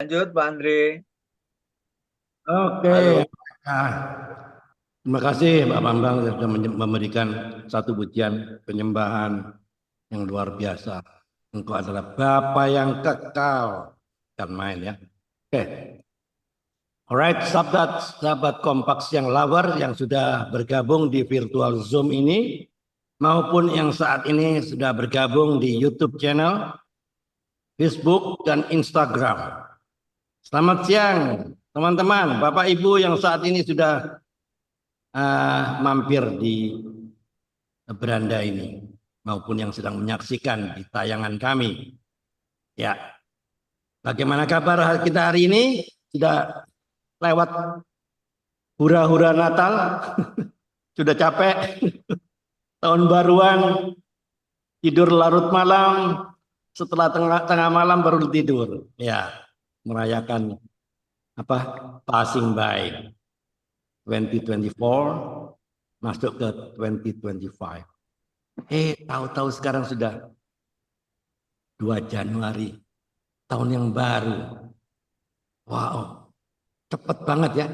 Lanjut, Pak Andre. Oke, Halo. nah, terima kasih Pak Bambang sudah memberikan satu pujian penyembahan yang luar biasa. Engkau adalah Bapa yang kekal dan main ya. Oke, alright, sahabat Kompas yang lover yang sudah bergabung di virtual Zoom ini maupun yang saat ini sudah bergabung di YouTube channel, Facebook dan Instagram. Selamat siang teman-teman, Bapak Ibu yang saat ini sudah mampir di beranda ini maupun yang sedang menyaksikan di tayangan kami. Ya, bagaimana kabar kita hari ini? Sudah lewat hura-hura Natal? Sudah capek? Tahun baruan, tidur larut malam, setelah tengah malam baru tidur. Ya, merayakan apa? Passing by 2024 masuk ke 2025. Tahu-tahu sekarang sudah 2 Januari, tahun yang baru. Wow, cepet banget ya.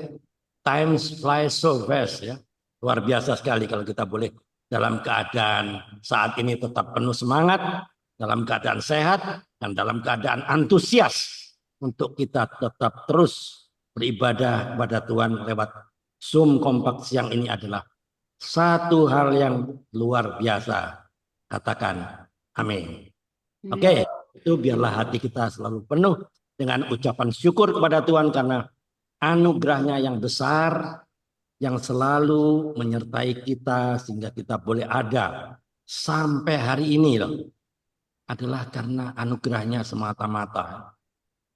Time flies so fast ya. Luar biasa sekali kalau kita boleh dalam keadaan saat ini tetap penuh semangat, dalam keadaan sehat, dan dalam keadaan antusias untuk kita tetap terus beribadah kepada Tuhan lewat Zoom Kompak siang ini adalah satu hal yang luar biasa. Katakan amin. Oke, itu biarlah hati kita selalu penuh dengan ucapan syukur kepada Tuhan karena anugerahnya yang besar yang selalu menyertai kita sehingga kita boleh ada sampai hari ini loh. Adalah karena anugerahnya semata-mata.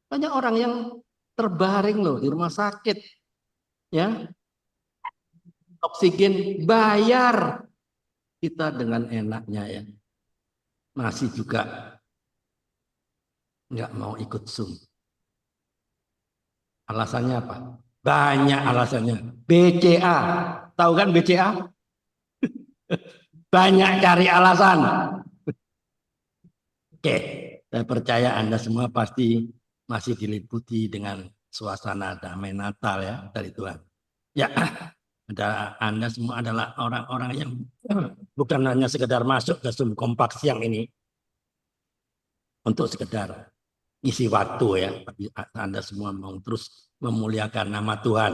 Banyak orang yang terbaring loh di rumah sakit. Ya, oksigen bayar. Kita dengan enaknya ya. Masih juga nggak mau ikut Zoom. Alasannya apa? Banyak alasannya. BCA. Tahu kan BCA? Banyak cari alasan. Oke, saya percaya Anda semua pasti masih diliputi dengan suasana damai Natal ya dari Tuhan. Ya, Anda semua adalah orang-orang yang bukan hanya sekedar masuk ke Zoom Kompak siang ini untuk sekedar isi waktu ya, tapi Anda semua mau terus memuliakan nama Tuhan,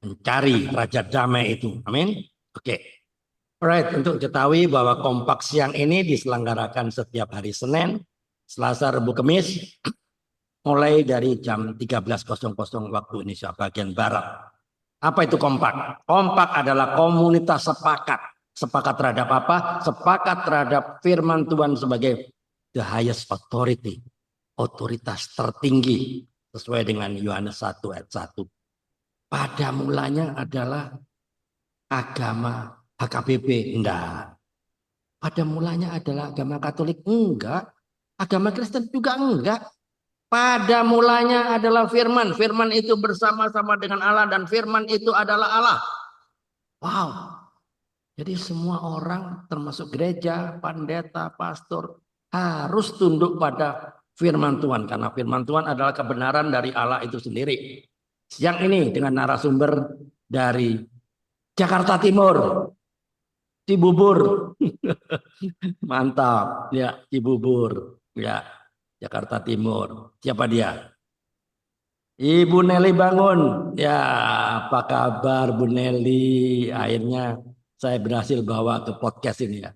mencari Raja Damai itu. Amin. Oke. Alright, untuk ketahui bahwa Kompak siang ini diselenggarakan setiap hari Senin, Selasa, Rabu, Kamis, mulai dari jam 13.00 waktu Indonesia bagian Barat. Apa itu Kompak? Kompak adalah komunitas sepakat. Sepakat terhadap apa? Sepakat terhadap firman Tuhan sebagai the highest authority. Otoritas tertinggi. Sesuai dengan Yohanes 1 ayat 1. Pada mulanya adalah agama HKBP. Enggak. Pada mulanya adalah agama Katolik. Enggak. Agama Kristen juga enggak. Pada mulanya adalah firman. Firman itu bersama-sama dengan Allah dan firman itu adalah Allah. Wow. Jadi semua orang termasuk gereja, pendeta, pastor harus tunduk pada firman Tuhan. Karena firman Tuhan adalah kebenaran dari Allah itu sendiri. Siang ini dengan narasumber dari Jakarta Timur. Cibubur. Mantap. Ya, Cibubur. Ya, Jakarta Timur. Siapa dia? Ibu Nelly Bangun. Ya, apa kabar Bu Nelly? Akhirnya saya berhasil bawa ke podcast ini ya.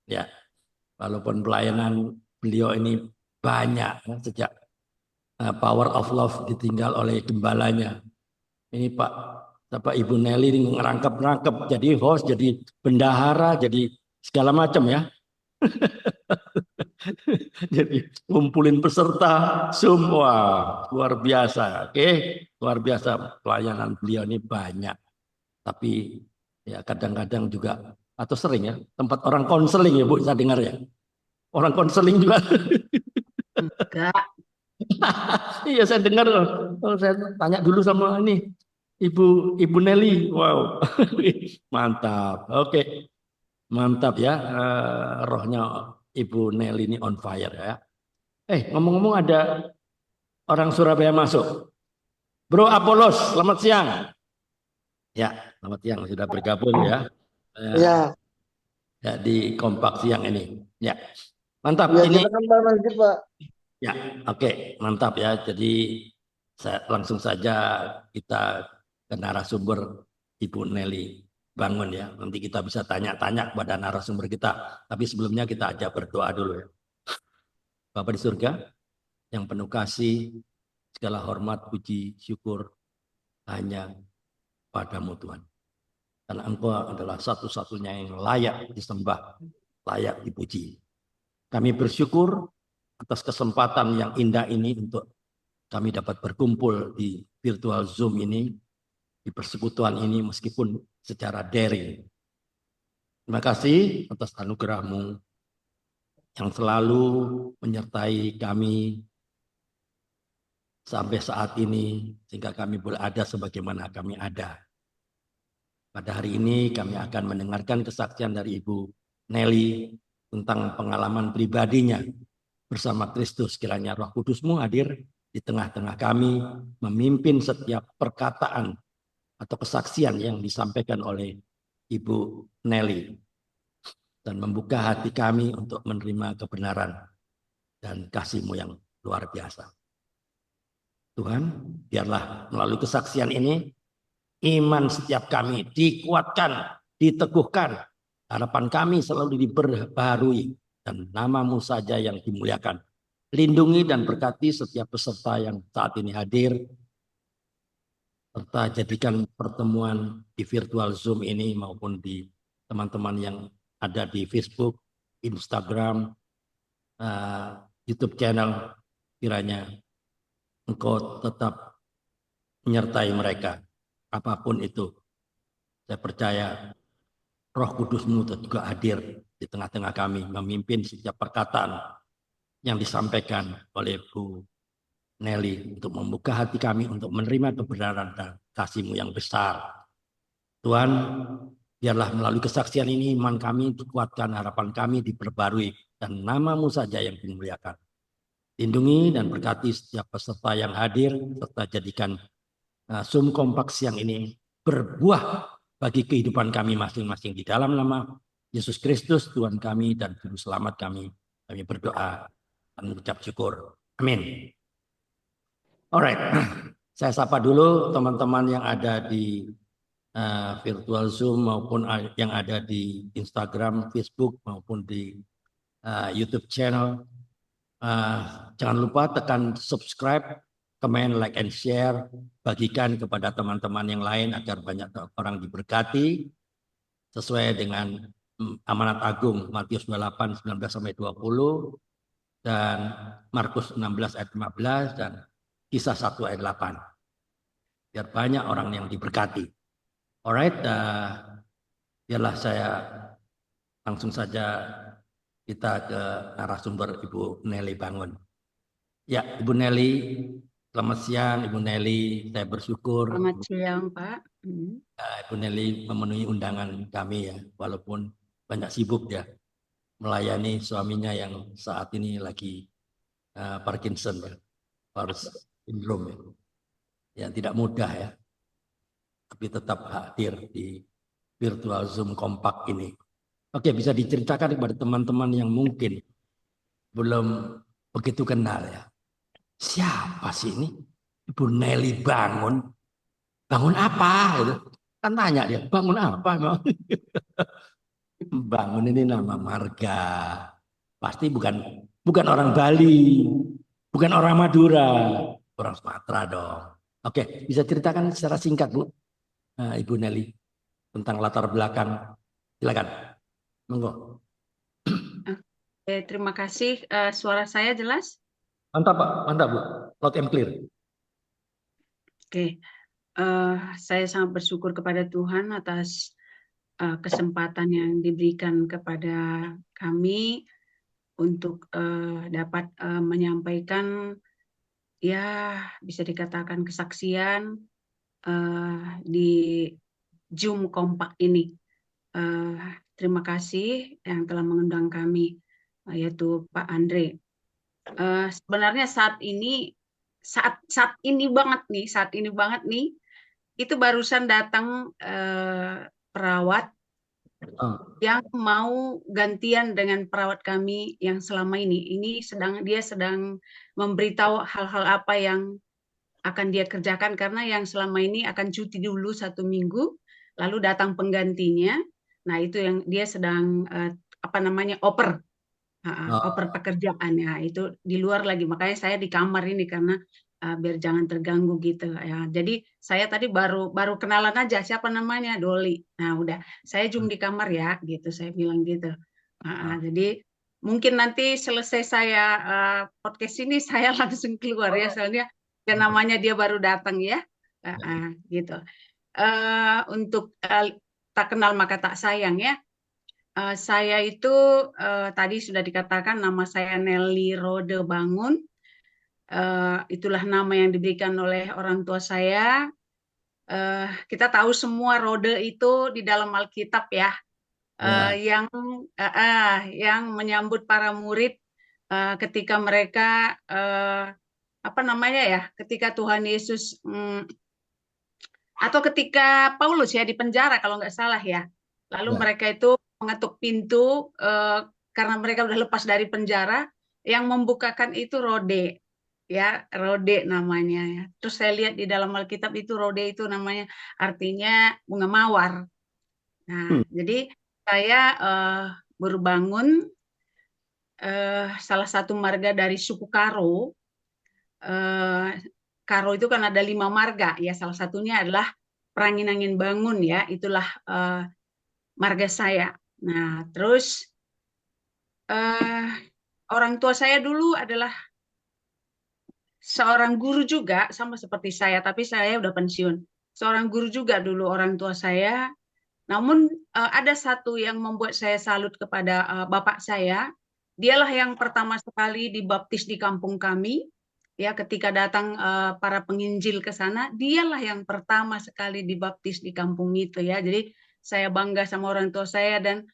Ya, walaupun pelayanan beliau ini banyak ya, sejak Power of Love ditinggal oleh gembalanya. Ini Pak Ibu Nelly ini ngerangkep-ngerangkep jadi host, jadi bendahara, jadi segala macam ya. Jadi ngumpulin peserta semua luar biasa. Oke, luar biasa pelayanan beliau ini banyak. Tapi ya kadang-kadang juga atau sering ya tempat orang konseling ya Bu saya dengar ya. Orang konseling juga. Enggak. Iya saya dengar. Oh, saya tanya dulu sama ini Ibu Nelly. Wow. Mantap. Oke. Mantap ya. Rohnya Ibu Nelly ini on fire ya. Ngomong-ngomong ada orang Surabaya masuk. Bro Apolos, selamat siang. Ya, selamat siang sudah bergabung ya. Ya, Ya di kompak siang ini. Ya, mantap. ya Ini silakan Pak Masjid, Pak. ya, oke, mantap ya. Jadi saya langsung saja kita ke narasumber Ibu Nelly Bangun ya. Nanti kita bisa tanya-tanya kepada narasumber kita. Tapi sebelumnya kita ajak berdoa dulu ya. Bapak di surga, yang penuh kasih, segala hormat, puji, syukur hanya padamu Tuhan. Karena Engkau adalah satu-satunya yang layak disembah, layak dipuji. Kami bersyukur atas kesempatan yang indah ini untuk kami dapat berkumpul di virtual Zoom ini, di persekutuan ini meskipun secara daring. Terima kasih atas anugerah-Mu yang selalu menyertai kami sampai saat ini sehingga kami boleh ada sebagaimana kami ada. Pada hari ini kami akan mendengarkan kesaksian dari Ibu Nelly tentang pengalaman pribadinya bersama Kristus. Kiranya Roh Kudus-Mu hadir di tengah-tengah kami, memimpin setiap perkataan atau kesaksian yang disampaikan oleh Ibu Nelly dan membuka hati kami untuk menerima kebenaran dan kasih-Mu yang luar biasa. Tuhan, biarlah melalui kesaksian ini iman setiap kami dikuatkan, diteguhkan. Harapan kami selalu diperbaharui dan nama-Mu saja yang dimuliakan. Lindungi dan berkati setiap peserta yang saat ini hadir, serta jadikan pertemuan di virtual Zoom ini maupun di teman-teman yang ada di Facebook, Instagram, YouTube channel, kiranya Engkau tetap menyertai mereka, apapun itu. Saya percaya Roh Kudus-Mu juga hadir di tengah-tengah kami, memimpin setiap perkataan yang disampaikan oleh Bu Nelly untuk membuka hati kami untuk menerima kebenaran dan kasih-Mu yang besar. Tuhan, biarlah melalui kesaksian ini iman kami dikuatkan, harapan kami diperbarui, dan nama-Mu saja yang dimuliakan. Lindungi dan berkati setiap peserta yang hadir, serta jadikan Zoom kompak siang ini berbuah bagi kehidupan kami masing-masing di dalam nama Yesus Kristus, Tuhan kami dan Juru Selamat kami. Kami berdoa dan mengucap syukur. Amin. Alright, saya sapa dulu teman-teman yang ada di virtual Zoom maupun yang ada di Instagram, Facebook maupun di YouTube channel. Jangan lupa tekan subscribe, comment, like, and share. Bagikan kepada teman-teman yang lain agar banyak orang diberkati sesuai dengan amanat agung Matius 28, 19-20 dan Markus 16 ayat 15 dan Kisah 1 ayat 8. Biar banyak orang yang diberkati. Alright, biarlah saya langsung saja kita ke narasumber Ibu Nelly Bangun. Ya, Ibu Nelly, selamat siang Ibu Nelly. Saya bersyukur Selamat siang, Pak. Ibu Nelly memenuhi undangan kami ya, walaupun banyak sibuk ya melayani suaminya yang saat ini lagi Parkinson ya, Parkinson syndrome ya. Ya tidak mudah ya, tapi tetap hadir di virtual Zoom kompak ini. Oke, bisa diceritakan kepada teman-teman yang mungkin belum begitu kenal ya. Siapa sih ini? Ibu Nelly Bangun. Bangun apa? Gitu. Kan tanya dia, bangun apa? Bangun ini nama marga. Pasti bukan orang Bali, bukan orang Madura, orang Sumatera dong. Oke, bisa ceritakan secara singkat Bu, Ibu Nelly tentang latar belakang. Silakan, monggo. Oke, terima kasih. Suara saya jelas? Mantap Pak, mantap Bu, loud and clear. Oke, saya sangat bersyukur kepada Tuhan atas kesempatan yang diberikan kepada kami untuk dapat menyampaikan, ya bisa dikatakan kesaksian di Zoom kompak ini. Terima kasih yang telah mengundang kami, yaitu Pak Andre. Sebenarnya saat ini saat ini banget nih, itu barusan datang perawat Oh, yang mau gantian dengan perawat kami yang selama ini. Dia sedang memberitahu hal-hal apa yang akan dia kerjakan karena yang selama ini akan cuti dulu 1 minggu, lalu datang penggantinya. Nah, itu yang dia sedang oper. Oper oh, pekerjaan ya, itu di luar lagi, makanya saya di kamar ini karena biar jangan terganggu gitu ya. Jadi saya tadi baru baru kenalan aja siapa namanya, Doli. Nah udah, saya zoom di kamar ya gitu, saya bilang gitu. oh. Jadi mungkin nanti selesai saya podcast ini saya langsung keluar ya, soalnya dan namanya dia baru datang ya. Gitu. Untuk tak kenal maka tak sayang ya. Saya itu tadi sudah dikatakan nama saya Nelly Rode Bangun. Itulah nama yang diberikan oleh orang tua saya. Kita tahu semua Rode itu di dalam Alkitab ya, Ya, yang menyambut para murid ketika mereka ketika Tuhan Yesus atau ketika Paulus ya di penjara kalau nggak salah ya. Lalu ya. mereka itu mengetuk pintu karena mereka udah lepas dari penjara, yang membukakan itu Rode. Ya, Rode namanya ya. Terus saya lihat di dalam Alkitab itu Rode itu namanya artinya bunga mawar. Hmm. Nah, jadi saya baru bangun salah satu marga dari suku Karo. Eh, Karo itu kan ada 5 marga ya, salah satunya adalah Perangin-angin Bangun ya, itulah marga saya. Nah, terus eh, orang tua saya dulu adalah seorang guru juga, sama seperti saya, tapi saya udah pensiun. Seorang guru juga dulu orang tua saya. Namun ada satu yang membuat saya salut kepada bapak saya. Dialah yang pertama sekali dibaptis di kampung kami. Ya, ketika datang para penginjil ke sana, dialah yang pertama sekali dibaptis di kampung itu ya. Jadi saya bangga sama orang tua saya dan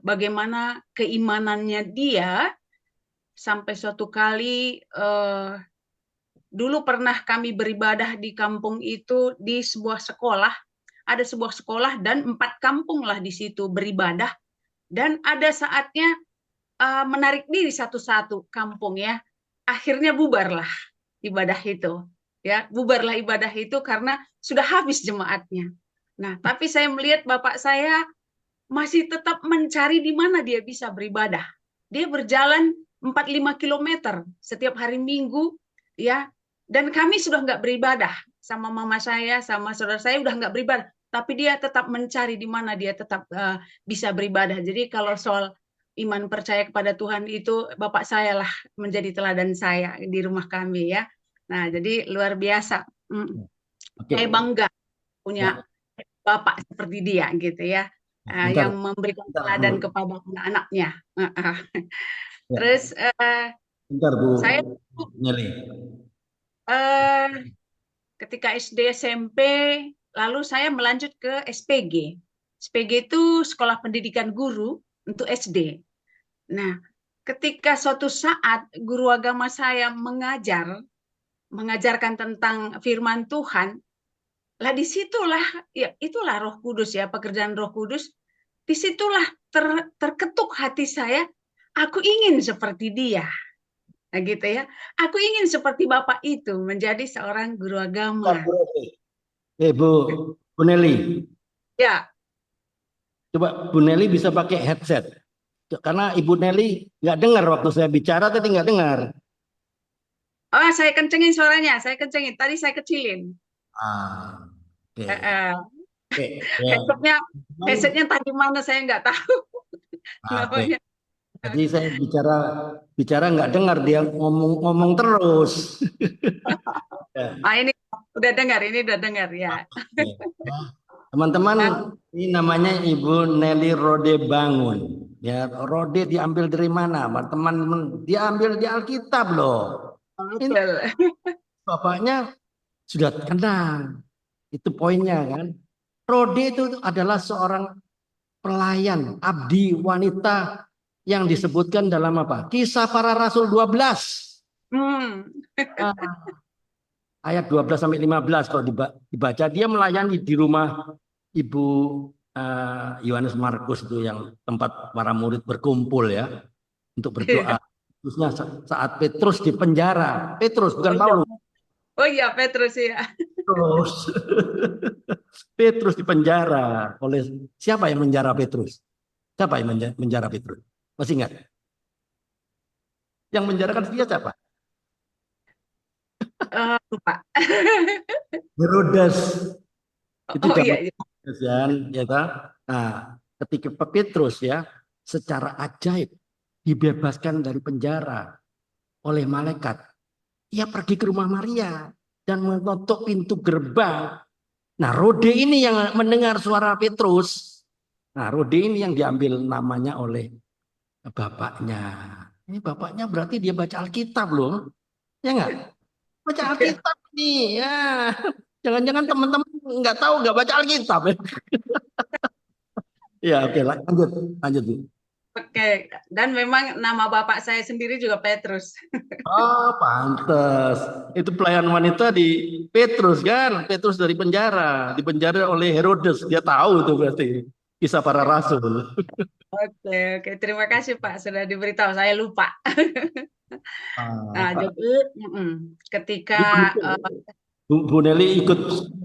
bagaimana keimanannya dia sampai suatu kali dulu pernah kami beribadah di kampung itu di sebuah sekolah. Ada sebuah sekolah dan 4 kampung lah di situ beribadah, dan ada saatnya menarik diri satu-satu kampung ya. Akhirnya bubarlah ibadah itu. Ya, bubarlah ibadah itu karena sudah habis jemaatnya. Nah, tapi saya melihat bapak saya masih tetap mencari di mana dia bisa beribadah. Dia berjalan 4-5 kilometer setiap hari Minggu, ya. Dan kami sudah nggak beribadah, sama mama saya, sama saudara saya udah nggak beribadah. Tapi dia tetap mencari di mana dia tetap bisa beribadah. Jadi kalau soal iman percaya kepada Tuhan itu, bapak saya lah menjadi teladan saya di rumah kami ya. Nah, jadi luar biasa. Saya Oke. bangga punya Ya, bapak seperti dia gitu ya, bentar, yang memberikan bentar Bu. teladan kepada anak-anaknya. Ya, Terus bentar Bu saya Nelly. eh, ketika SD SMP, lalu saya melanjut ke SPG. SPG itu Sekolah Pendidikan Guru untuk SD. Nah, ketika suatu saat guru agama saya mengajarkan tentang firman Tuhan, lah disitulah ya itulah Roh Kudus ya, pekerjaan Roh Kudus. Disitulah terketuk hati saya, aku ingin seperti dia. Nah, gitu ya. Aku ingin seperti Bapak itu menjadi seorang guru Bentar, agama. Bu Nelly. Bu Nelly, Ya, coba Bu Nelly bisa pakai headset. Karena Ibu Nelly nggak dengar waktu saya bicara tadi nggak dengar. oh saya kencengin suaranya, saya kencengin. Tadi saya kecilin. Ah, Eh, oke. eh. Oke, ya. Headsetnya, headsetnya tadi mana saya nggak tahu Oke. namanya. Jadi saya bicara bicara nggak dengar dia ngomong terus. Ya. Ini ini udah dengar ya. Oke. Ya. Teman-teman, ini namanya Ibu Nelly Rode Bangun. Ya, Rode diambil dari mana? Teman-teman, diambil di Alkitab loh. Ini Betul. bapaknya sudah kenal. Itu poinnya kan. Rode itu adalah seorang pelayan, abdi wanita yang disebutkan dalam apa? Kisah Para Rasul 12. Hmm. Ah, ayat 12 sampai 15 kalau dibaca, dia melayani di rumah Ibu Yohanes Markus itu yang tempat para murid berkumpul ya untuk berdoa. Khususnya saat Petrus di penjara. Petrus bukan Oh iya, Paulus. oh iya Petrus ya. Petrus. Petrus di penjara oleh siapa yang menjara Petrus? Siapa yang menjara Petrus? Masih ingat? Yang menjarakan dia siapa? Lupa. Herodes. Itu Oh zaman iya, iya. kan, ya kan? Nah, ketika Petrus ya secara ajaib dibebaskan dari penjara oleh malaikat, ia pergi ke rumah Maria dan menutup pintu gerbang. Nah, Rode ini yang mendengar suara Petrus. Nah, Rode ini yang diambil namanya oleh bapaknya. Ini bapaknya berarti dia baca Alkitab loh. Ya nggak? Baca Alkitab nih. Ya. Jangan-jangan teman-teman nggak tahu nggak baca Alkitab ya. Ya, oke, lanjut, lanjut, Bu. Oke, dan memang nama bapak saya sendiri juga Petrus. Oh, pantes. Itu pelayan wanita di Petrus kan? Petrus dari penjara, dipenjara oleh Herodes. Dia tahu itu berarti kisah para rasul. Oke, oke. Terima kasih Pak sudah diberitahu. Saya lupa. Nah, Pak. jadi ketika Jadi beruntung. eh, Bu Nelly ikut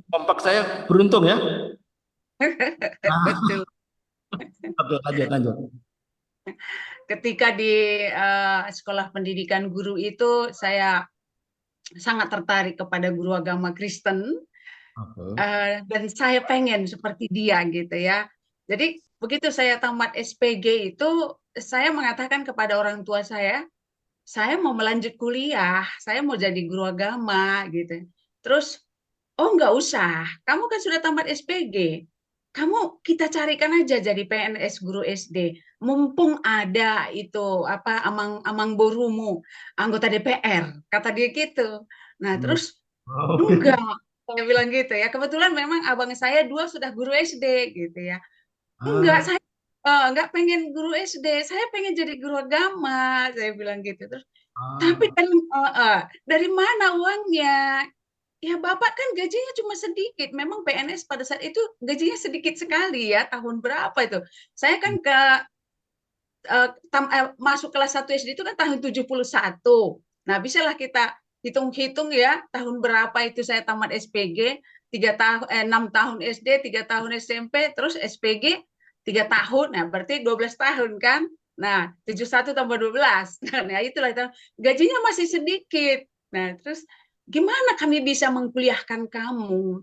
kompak saya beruntung ya. Ah, betul, oke, lanjut, lanjut. ketika di sekolah pendidikan guru itu saya sangat tertarik kepada guru agama Kristen, Oke. dan saya pengen seperti dia gitu ya. Jadi begitu saya tamat SPG itu saya mengatakan kepada orang tua saya mau melanjut kuliah, saya mau jadi guru agama gitu. Terus, oh nggak usah, kamu kan sudah tamat SPG, kamu kita carikan aja jadi PNS guru SD. Mumpung ada itu apa amang borumu anggota DPR, kata dia gitu. Nah Hmm. terus Oke. enggak, saya bilang gitu ya. Kebetulan memang abang saya dua sudah guru SD gitu ya. Enggak, Ah, saya enggak pengen guru SD, saya pengen jadi guru agama, saya bilang gitu. Terus tapi ah, kan dari mana uangnya? Ya Bapak kan gajinya cuma sedikit. Memang PNS pada saat itu gajinya sedikit sekali ya. Tahun berapa itu? Saya kan masuk kelas 1 SD itu kan tahun 71. Nah, bisalah kita hitung-hitung ya tahun berapa itu saya tamat SPG, 6 tahun SD, 3 tahun SMP, terus SPG 3 tahun. Nah, berarti 12 tahun kan? Nah, 71 tambah 12. Nah, itulah itu. Gajinya masih sedikit. Nah, terus gimana kami bisa mengkuliahkan kamu?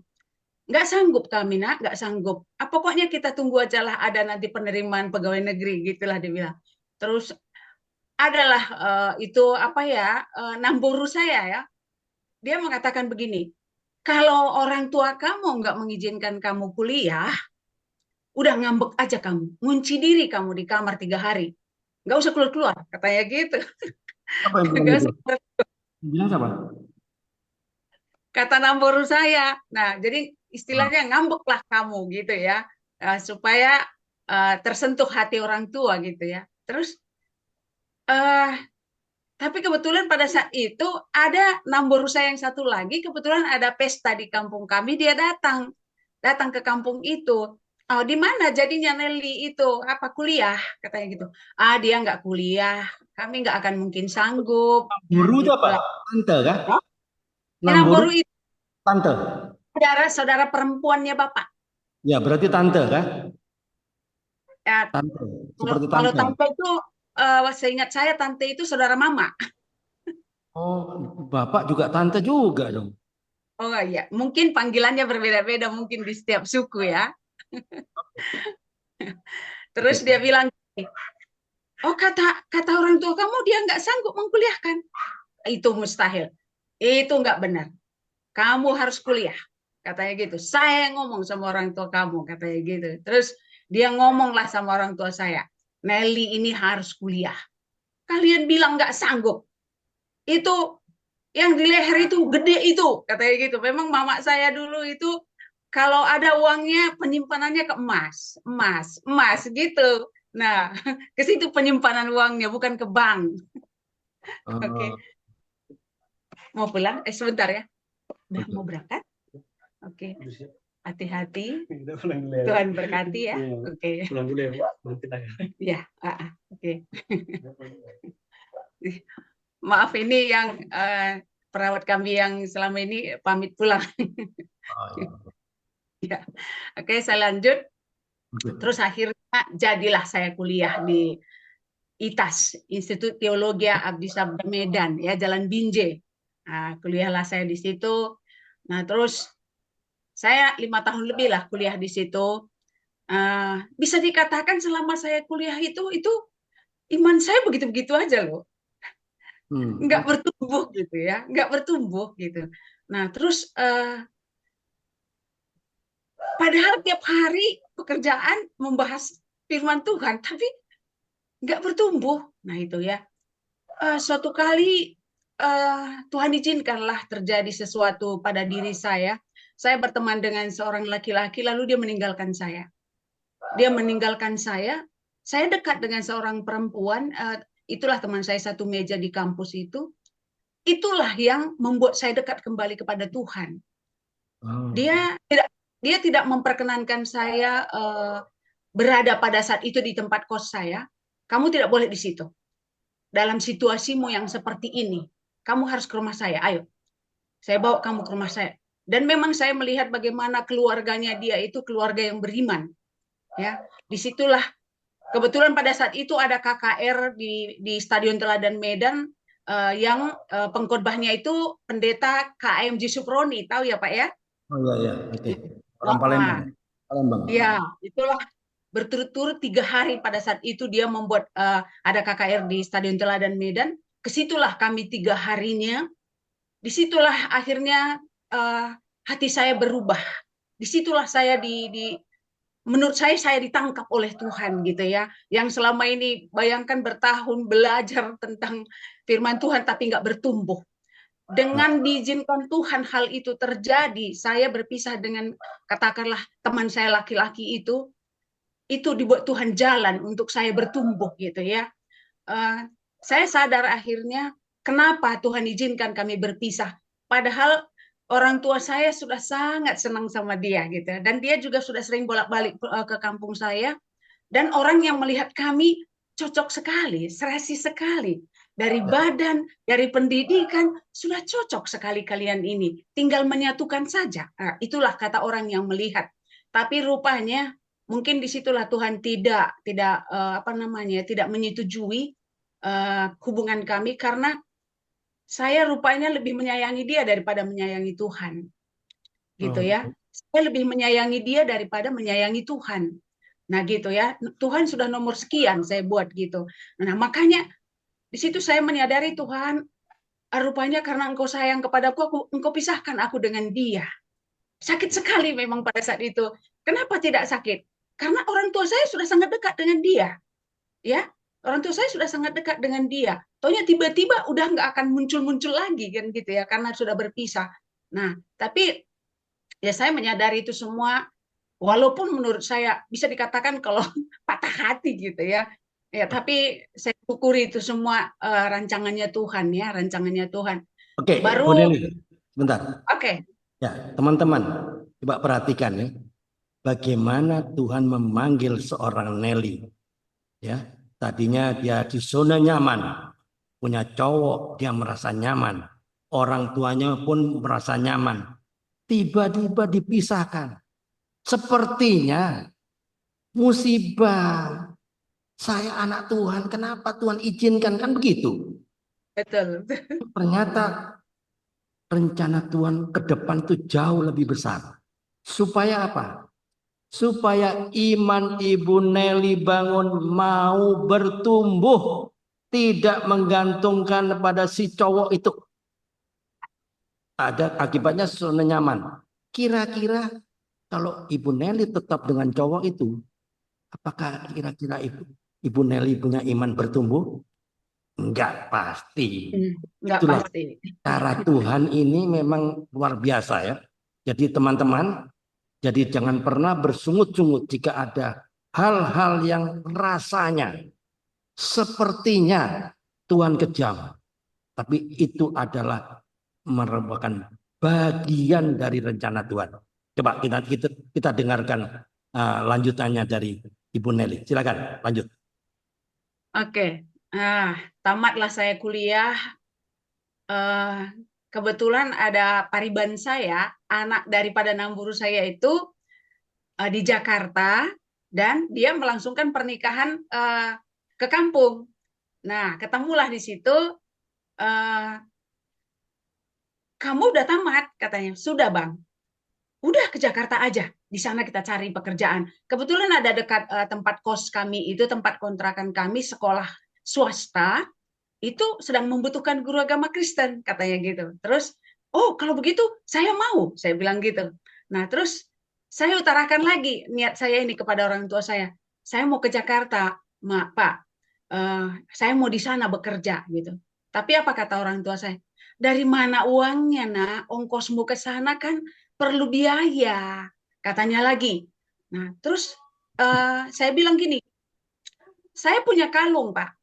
Nggak sanggup kami, nak, nggak sanggup. Pokoknya kita tunggu aja lah ada nanti penerimaan pegawai negeri, gitulah dia bilang. Terus adalah itu apa ya, namburu saya ya. Dia mengatakan begini, kalau orang tua kamu nggak mengizinkan kamu kuliah, udah ngambek aja kamu, ngunci diri kamu di kamar 3 hari, nggak usah keluar-keluar, katanya gitu. apa yang bilang Nggak itu? usah keluar, Bilang siapa? kata namburu saya. Nah, jadi Ah, istilahnya ngambek lah kamu gitu ya, supaya tersentuh hati orang tua gitu ya. Terus eh tapi kebetulan pada saat itu ada nambur saya yang satu lagi, kebetulan ada pesta di kampung kami, dia datang ke kampung itu. Oh, di mana jadinya Nelly itu apa kuliah katanya gitu. Ah, dia nggak kuliah, kami nggak akan mungkin sanggup ya Guru itu apa? gitulah. Tante kah? Oh, Namburu Namburu itu tante. saudara perempuannya bapak. Ya, berarti tante kah? Ya, Tante. kalau Seperti kalau tante. tante itu seingat saya tante itu saudara mama. Oh, bapak juga tante juga dong. Oh iya, mungkin panggilannya berbeda-beda mungkin di setiap suku ya. Terus Oke. dia bilang, oh kata kata orang tua kamu dia nggak sanggup mengkuliahkan. Itu mustahil. Itu nggak benar. Kamu harus kuliah. Katanya gitu. Saya yang ngomong sama orang tua kamu. Katanya gitu. Terus dia ngomonglah sama orang tua saya. Nelly ini harus kuliah. Kalian bilang nggak sanggup. Itu yang di leher itu gede itu. Katanya gitu. Memang mama saya dulu itu kalau ada uangnya penyimpanannya ke emas. Emas. Emas gitu. Nah, ke situ penyimpanan uangnya bukan ke bank. Oke. Oh, Okay. mau pulang? Sebentar ya. Udah mau berangkat? Oke. Hati-hati. Tuhan berkati ya. Oke. Pulang dulu ya, nanti Ya, oke. Maaf ini yang perawat kami yang selama ini pamit pulang. Ya. Oke, saya lanjut. Terus akhirnya jadilah saya kuliah di ITAS, Institut Teologi Abdi Sabda Medan, ya Jalan Binjai. Nah, kuliahlah saya di situ. Nah, terus saya 5 tahun lebih lah kuliah di situ. Bisa dikatakan selama saya kuliah itu iman saya begitu-begitu aja loh, nggak bertumbuh gitu ya, nggak bertumbuh gitu. Nah, terus padahal tiap hari pekerjaan membahas firman Tuhan, tapi nggak bertumbuh. Nah itu ya. Suatu kali Tuhan izinkanlah terjadi sesuatu pada diri saya. Saya berteman dengan seorang laki-laki, lalu dia meninggalkan saya. Dia meninggalkan saya. Saya dekat dengan seorang perempuan. Itulah teman saya satu meja di kampus itu. Itulah yang membuat saya dekat kembali kepada Tuhan. Dia tidak memperkenankan saya berada pada saat itu di tempat kos saya. Kamu tidak boleh di situ. Dalam situasimu yang seperti ini, kamu harus ke rumah saya. Ayo, saya bawa kamu ke rumah saya. Dan memang saya melihat bagaimana keluarganya dia itu keluarga yang beriman. Ya, disitulah kebetulan pada saat itu ada KKR di Stadion Teladan Medan yang pengkhotbahnya itu pendeta KMJ Suproni, tahu ya Pak ya? Oh iya, oke. Orang Palembang. Palembang. Ya, itulah berturut-turut 3 hari pada saat itu dia membuat ada KKR di Stadion Teladan Medan. Kesitulah kami 3 harinya. Disitulah akhirnya hati saya berubah. Disitulah saya menurut saya ditangkap oleh Tuhan gitu ya. Yang selama ini bayangkan bertahun belajar tentang firman Tuhan tapi nggak bertumbuh. Dengan diizinkan Tuhan hal itu terjadi, saya berpisah dengan katakanlah teman saya laki-laki itu dibuat Tuhan jalan untuk saya bertumbuh gitu ya. Saya sadar akhirnya kenapa Tuhan izinkan kami berpisah. Padahal orang tua saya sudah sangat senang sama dia gitu. Dan dia juga sudah sering bolak-balik ke kampung saya. Dan orang yang melihat kami cocok sekali, serasi sekali. Dari badan, dari pendidikan, sudah cocok sekali kalian ini. Tinggal menyatukan saja. Nah, itulah kata orang yang melihat. Tapi rupanya mungkin disitulah Tuhan tidak menyetujui hubungan kami karena saya rupanya lebih menyayangi dia daripada menyayangi Tuhan. Gitu ya. Saya lebih menyayangi dia daripada menyayangi Tuhan. Nah gitu ya. Tuhan sudah nomor sekian saya buat gitu. Nah makanya di situ saya menyadari Tuhan, rupanya karena engkau sayang kepadaku, engkau pisahkan aku dengan dia. Sakit sekali memang pada saat itu. Kenapa tidak sakit? Karena orang tua saya sudah sangat dekat dengan dia. Ya, orang tua saya sudah sangat dekat dengan dia. Taunya tiba-tiba udah nggak akan muncul-muncul lagi kan gitu ya, karena sudah berpisah. Nah, tapi ya saya menyadari itu semua, walaupun menurut saya bisa dikatakan kalau patah hati gitu ya. Ya, tapi saya syukuri itu semua rancangannya Tuhan ya, rancangannya Tuhan. Oke, Baru Bu Nelly, sebentar. Oke. Ya, teman-teman, coba perhatikan ya, bagaimana Tuhan memanggil seorang Nelly. Ya, tadinya dia di zona nyaman, punya cowok, dia merasa nyaman, orang tuanya pun merasa nyaman. Tiba-tiba dipisahkan. Sepertinya musibah. Saya anak Tuhan, kenapa Tuhan izinkan? Kan begitu. Betul. Ternyata rencana Tuhan ke depan itu jauh lebih besar. Supaya apa? Supaya iman Ibu Nelly bangun mau bertumbuh. Tidak menggantungkan pada si cowok itu. Ada akibatnya zona nyaman. Kira-kira kalau Ibu Nelly tetap dengan cowok itu, apakah kira-kira Ibu Nelly punya iman bertumbuh? Enggak pasti. Enggak Itulah pasti. cara Tuhan ini memang luar biasa ya. Jadi teman-teman, jadi jangan pernah bersungut-sungut jika ada hal-hal yang rasanya sepertinya Tuhan kejam. Tapi itu adalah merupakan bagian dari rencana Tuhan. Coba kita dengarkan lanjutannya dari Ibu Nelly. Silakan lanjut. Oke, tamatlah saya kuliah. Kebetulan ada pariban saya, anak daripada namburu saya itu di Jakarta, dan dia melangsungkan pernikahan ke kampung. Nah, ketemulah di situ. Kamu udah tamat, katanya. Sudah, Bang. Udah ke Jakarta aja. Di sana kita cari pekerjaan. Kebetulan ada dekat tempat kos kami, itu tempat kontrakan kami, sekolah swasta, itu sedang membutuhkan guru agama Kristen, katanya gitu. Terus, oh kalau begitu saya mau, saya bilang gitu. Nah terus saya utarakan lagi niat saya ini kepada orang tua saya. Saya mau ke Jakarta, Pak. Saya mau di sana bekerja gitu. Tapi apa kata orang tua saya? Dari mana uangnya, nak? Ongkosmu ke sana kan perlu biaya, katanya lagi. Nah terus saya bilang gini, saya punya kalung, Pak.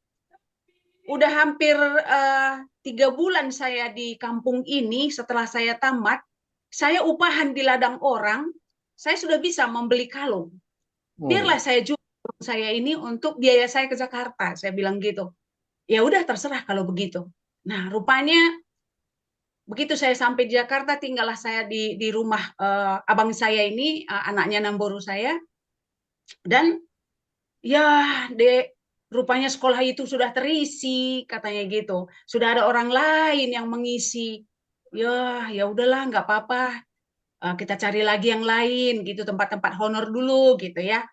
Udah hampir 3 bulan saya di kampung ini. Setelah saya tamat, saya upahan di ladang orang, saya sudah bisa membeli kalung. Biarlah saya jual saya ini untuk biaya saya ke Jakarta, saya bilang gitu. Ya udah terserah kalau begitu. Nah rupanya begitu saya sampai di Jakarta, tinggallah saya di rumah abang saya ini, anaknya namburu saya. Dan ya, Dek, rupanya sekolah itu sudah terisi, katanya gitu. Sudah ada orang lain yang mengisi. Ya udahlah, nggak apa-apa. Kita cari lagi yang lain, gitu, tempat-tempat honor dulu, gitu ya.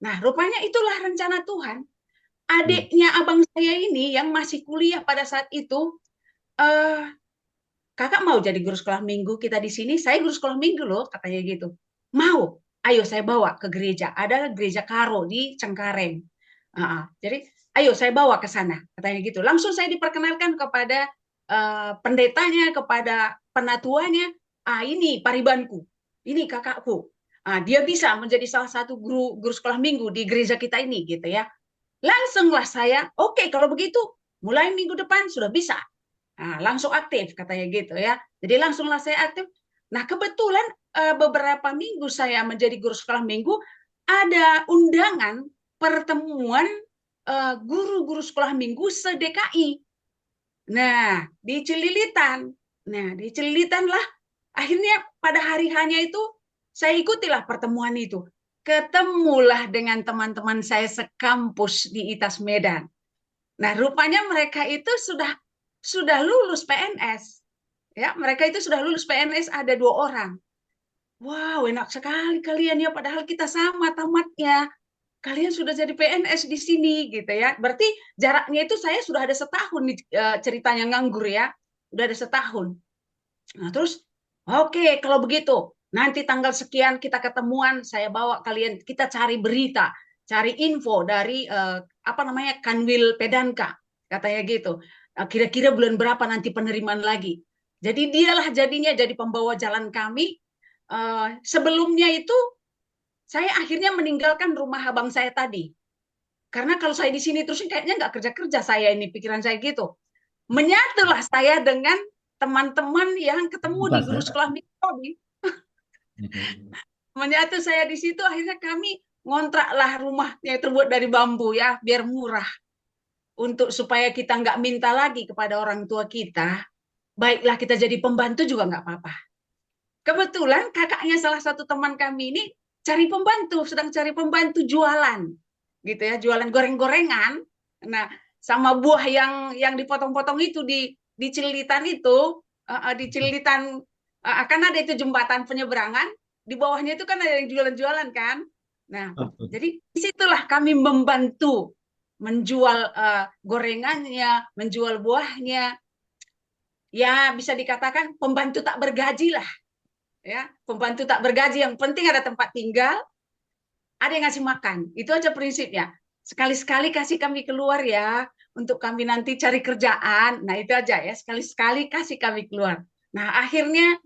Nah, rupanya itulah rencana Tuhan. Adiknya abang saya ini yang masih kuliah pada saat itu, kakak mau jadi guru sekolah minggu kita di sini? Saya guru sekolah minggu loh, katanya gitu. Mau? Ayo saya bawa ke gereja. Ada gereja Karo di Cengkareng. Jadi ayo saya bawa ke sana, katanya gitu. Langsung saya diperkenalkan kepada pendetanya, kepada penatuanya. Ini paribanku, ini kakakku. Dia bisa menjadi salah satu guru sekolah minggu di gereja kita ini, gitu ya. Langsunglah saya, oke, kalau begitu mulai minggu depan sudah bisa. Langsung aktif, katanya gitu ya. Jadi langsunglah saya aktif. Nah kebetulan beberapa minggu saya menjadi guru sekolah minggu, ada undangan pertemuan guru-guru sekolah minggu se-DKI. Nah, di Celilitan. Nah, di Celilitan lah akhirnya pada hari hanya itu saya ikutilah pertemuan itu. Ketemulah dengan teman-teman saya sekampus di ITAS Medan. Nah, rupanya mereka itu sudah lulus PNS. Ya, mereka itu sudah lulus PNS, ada 2 orang. Wow, enak sekali kalian ya, padahal kita sama tamatnya. Kalian sudah jadi PNS di sini gitu ya. Berarti jaraknya itu saya sudah ada setahun nih, ceritanya nganggur ya. Udah ada setahun. Nah, terus oke, kalau begitu nanti tanggal sekian kita ketemuan, saya bawa kalian, kita cari berita, cari info dari apa namanya, Kanwil Pedanka, katanya gitu. Kira-kira bulan berapa nanti penerimaan lagi. Jadi dialah jadinya jadi pembawa jalan kami. Sebelumnya itu saya akhirnya meninggalkan rumah abang saya tadi. Karena kalau saya di sini terus kayaknya nggak kerja-kerja saya ini, pikiran saya gitu. Menyatulah saya dengan teman-teman yang ketemu di guru sekolah minggu tadi. Menyatu saya di situ, akhirnya kami ngontraklah rumah yang terbuat dari bambu ya, biar murah. Untuk supaya kita nggak minta lagi kepada orang tua kita, baiklah kita jadi pembantu juga nggak apa-apa. Kebetulan kakaknya salah satu teman kami ini cari pembantu, sedang cari pembantu jualan, gitu ya, jualan goreng-gorengan. Nah, sama buah yang dipotong-potong itu di Celilitan itu, di Celilitan akan ada itu jembatan penyeberangan, di bawahnya itu kan ada yang jualan-jualan kan. Nah, jadi disitulah kami membantu menjual gorengannya, menjual buahnya. Ya, bisa dikatakan pembantu tak bergaji lah. Ya, pembantu tak bergaji, yang penting ada tempat tinggal, ada yang ngasih makan. Itu aja prinsipnya. Sekali-sekali kasih kami keluar ya, untuk kami nanti cari kerjaan. Nah, itu aja ya, sekali-sekali kasih kami keluar. Nah, akhirnya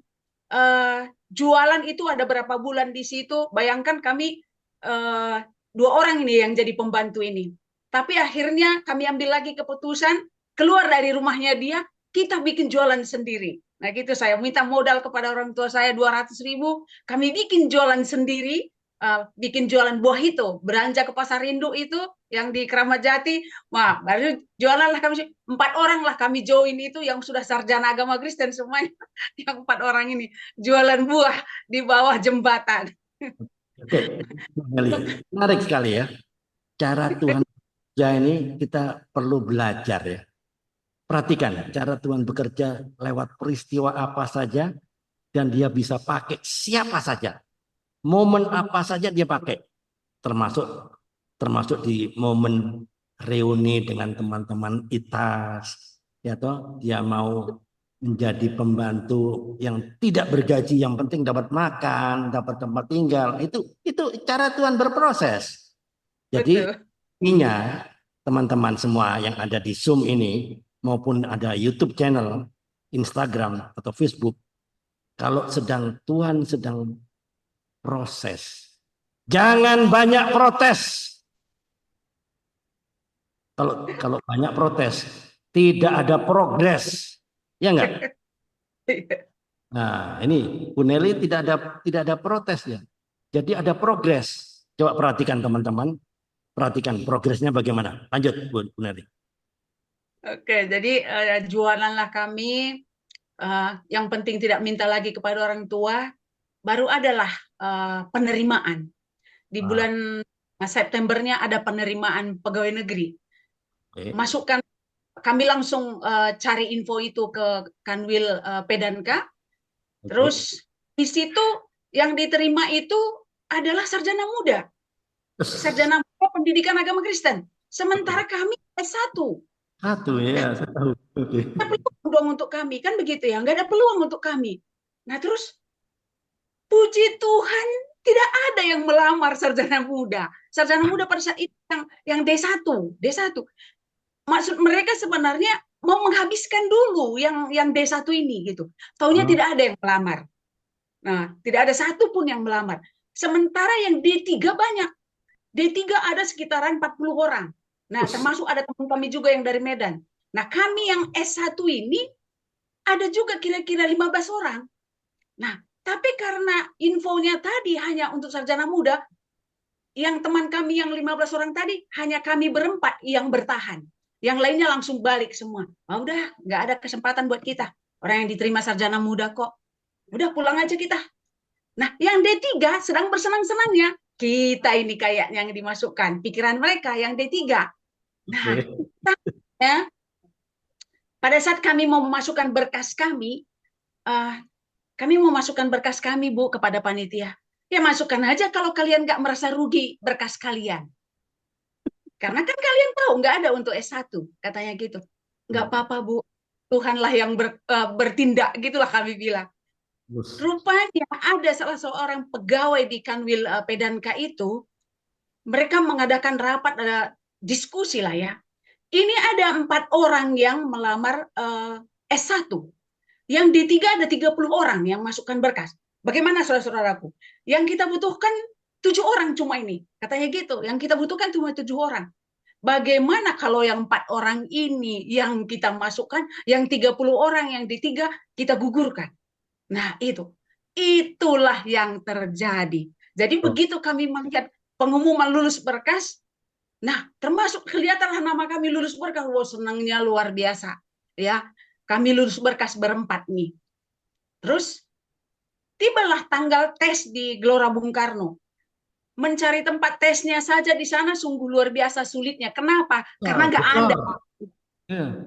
jualan itu ada berapa bulan di situ. Bayangkan kami 2 orang ini yang jadi pembantu ini. Tapi akhirnya kami ambil lagi keputusan, keluar dari rumahnya dia, kita bikin jualan sendiri. Nah gitu, saya minta modal kepada orang tua saya 200.000, kami bikin jualan sendiri, bikin jualan buah itu, beranjak ke Pasar Induk itu, yang di Keramat Jati, wah, baru jualan lah kami, 4 orang lah kami join itu, yang sudah sarjana agama Kristen semuanya, yang 4 orang ini, jualan buah di bawah jembatan. Oke, menarik sekali ya. Cara Tuhan bekerja ini kita perlu belajar ya. Perhatikan cara Tuhan bekerja lewat peristiwa apa saja dan dia bisa pakai siapa saja. Momen apa saja dia pakai. Termasuk termasuk di momen reuni dengan teman-teman ITAS, ya toh dia mau menjadi pembantu yang tidak bergaji, yang penting dapat makan, dapat tempat tinggal. Itu cara Tuhan berproses. Jadi Betul. intinya teman-teman semua yang ada di Zoom ini maupun ada YouTube channel, Instagram atau Facebook, kalau Tuhan sedang proses, jangan banyak protes. Kalau banyak protes, tidak ada progres, ya enggak? Nah, ini Bu Nelly tidak ada protes ya. Jadi ada progres. Coba perhatikan teman-teman, perhatikan progresnya bagaimana. Lanjut Bu Nelly. Oke, jadi jualanlah kami, yang penting tidak minta lagi kepada orang tua, baru adalah penerimaan. Di bulan Septembernya ada penerimaan pegawai negeri. Masukkan, kami langsung cari info itu ke Kanwil Pedanka. Terus di situ yang diterima itu adalah sarjana muda. Sarjana muda pendidikan agama Kristen. Sementara kami S1. Satu ya, saya tahu. Oke. Peluang dong untuk kami, kan begitu ya, nggak ada peluang untuk kami. Nah terus, puji Tuhan, tidak ada yang melamar sarjana muda. Sarjana muda pada saat itu yang D1. Maksud mereka sebenarnya mau menghabiskan dulu yang D1 ini gitu. Taunya tidak ada yang melamar. Nah, tidak ada satu pun yang melamar. Sementara yang D3 banyak. D3 ada sekitaran 40 orang. Nah, termasuk ada teman kami juga yang dari Medan. Nah, kami yang S1 ini ada juga kira-kira 15 orang. Nah, tapi karena infonya tadi hanya untuk sarjana muda, yang teman kami yang 15 orang tadi, hanya kami berempat yang bertahan. Yang lainnya langsung balik semua. Udah, nggak ada kesempatan buat kita. Orang yang diterima sarjana muda kok. Udah, pulang aja kita. Nah, yang D3 sedang bersenang-senangnya. Kita ini kayaknya yang dimasukkan. Pikiran mereka yang D3. Nah, ya, pada saat kami mau memasukkan berkas kami mau masukkan berkas kami, Bu, kepada panitia. Ya, masukkan aja kalau kalian nggak merasa rugi berkas kalian. Karena kan kalian tahu nggak ada untuk S1, katanya gitu. Nggak apa-apa, Bu. Tuhanlah yang bertindak, gitulah kami bilang. Rupanya ada salah seorang pegawai di Kanwil Pedanka itu, mereka mengadakan rapat, ada diskusi lah ya. Ini ada 4 orang yang melamar S1. Yang D3 ada 30 orang yang masukkan berkas. Bagaimana saudara-saudaraku? Yang kita butuhkan 7 orang cuma ini. Katanya gitu, yang kita butuhkan cuma 7 orang. Bagaimana kalau yang 4 orang ini yang kita masukkan, yang 30 orang yang D3 kita gugurkan? Nah, itulah yang terjadi. Jadi begitu kami melihat pengumuman lulus berkas, nah termasuk kelihatanlah nama kami lulus berkas. Wow, senangnya luar biasa. Ya, kami lulus berkas berempat nih. Terus tibalah tanggal tes di Gelora Bung Karno. Mencari tempat tesnya saja di sana sungguh luar biasa sulitnya. Kenapa? Karena nggak ada.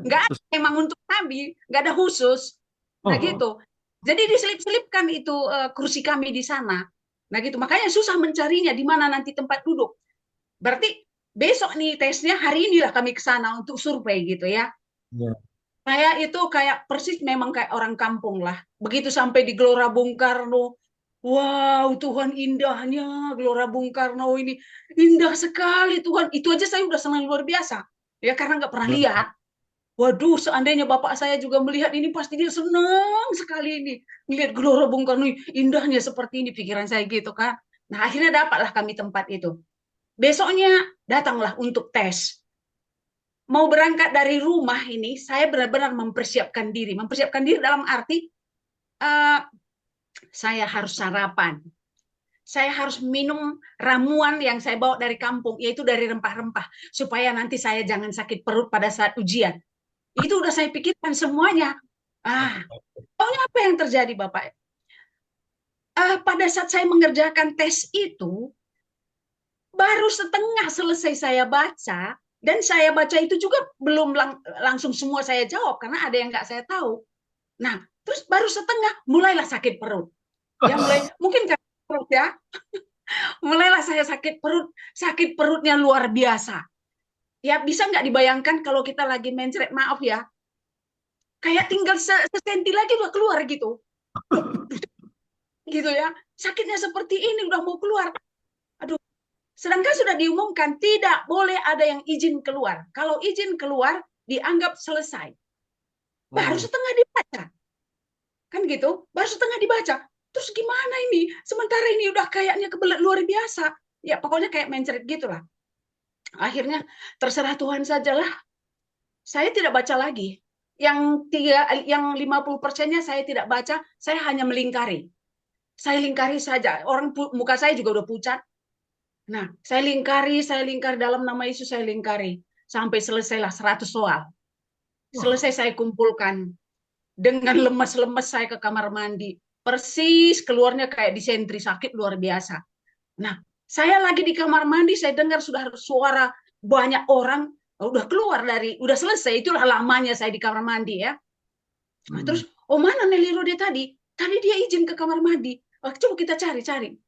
Nggak ada memang untuk kami, nggak ada khusus. Nah gitu. Jadi diselip-selipkan itu kursi kami di sana. Nah gitu. Makanya susah mencarinya di mana nanti tempat duduk. Berarti besok nih tesnya, hari inilah kami ke sana untuk survei gitu ya. Saya itu kayak persis memang kayak orang kampung lah. Begitu sampai di Gelora Bung Karno, wow, Tuhan indahnya Gelora Bung Karno ini. Indah sekali Tuhan. Itu aja saya udah senang luar biasa. Ya karena nggak pernah lihat. Waduh, seandainya bapak saya juga melihat ini, pasti dia senang sekali ini. Melihat Gelora Bung Karno, indahnya seperti ini, pikiran saya gitu kan. Nah, akhirnya dapatlah kami tempat itu. Besoknya datanglah untuk tes. Mau berangkat dari rumah ini, saya benar-benar mempersiapkan diri. Mempersiapkan diri dalam arti, eh, saya harus sarapan. Saya harus minum ramuan yang saya bawa dari kampung, yaitu dari rempah-rempah, supaya nanti saya jangan sakit perut pada saat ujian. Itu udah saya pikirkan semuanya. Apa yang terjadi, Bapak? Pada saat saya mengerjakan tes itu, baru setengah selesai saya baca, dan saya baca itu juga belum langsung semua saya jawab, karena ada yang nggak saya tahu. Nah, terus baru setengah, mulailah sakit perut. Ya, mungkin karena perut ya, mulailah saya sakit perutnya luar biasa. Ya, bisa nggak dibayangkan kalau kita lagi mencret, maaf ya, kayak tinggal sesenti lagi udah keluar gitu. Gitu ya, sakitnya seperti ini udah mau keluar. Aduh, sedangkan sudah diumumkan tidak boleh ada yang izin keluar. Kalau izin keluar dianggap selesai. Baru setengah dibaca. Kan gitu, baru setengah dibaca. Terus gimana ini? Sementara ini udah kayaknya kebelet luar biasa. Ya pokoknya kayak mencret gitulah. Akhirnya terserah Tuhan sajalah. Saya tidak baca lagi. Yang 50%-nya saya tidak baca, saya hanya melingkari. Saya lingkari saja. Orang muka saya juga udah pucat. Nah, saya lingkari dalam nama Yesus, saya lingkari. Sampai selesailah 100 soal. Selesai saya kumpulkan. Dengan lemes-lemes saya ke kamar mandi. Persis keluarnya kayak disentri, sakit luar biasa. Nah, saya lagi di kamar mandi, saya dengar sudah suara banyak orang, udah selesai, itulah lamanya saya di kamar mandi ya. Nah, terus, mana Nelly Rode tadi? Tadi dia izin ke kamar mandi. Coba kita cari.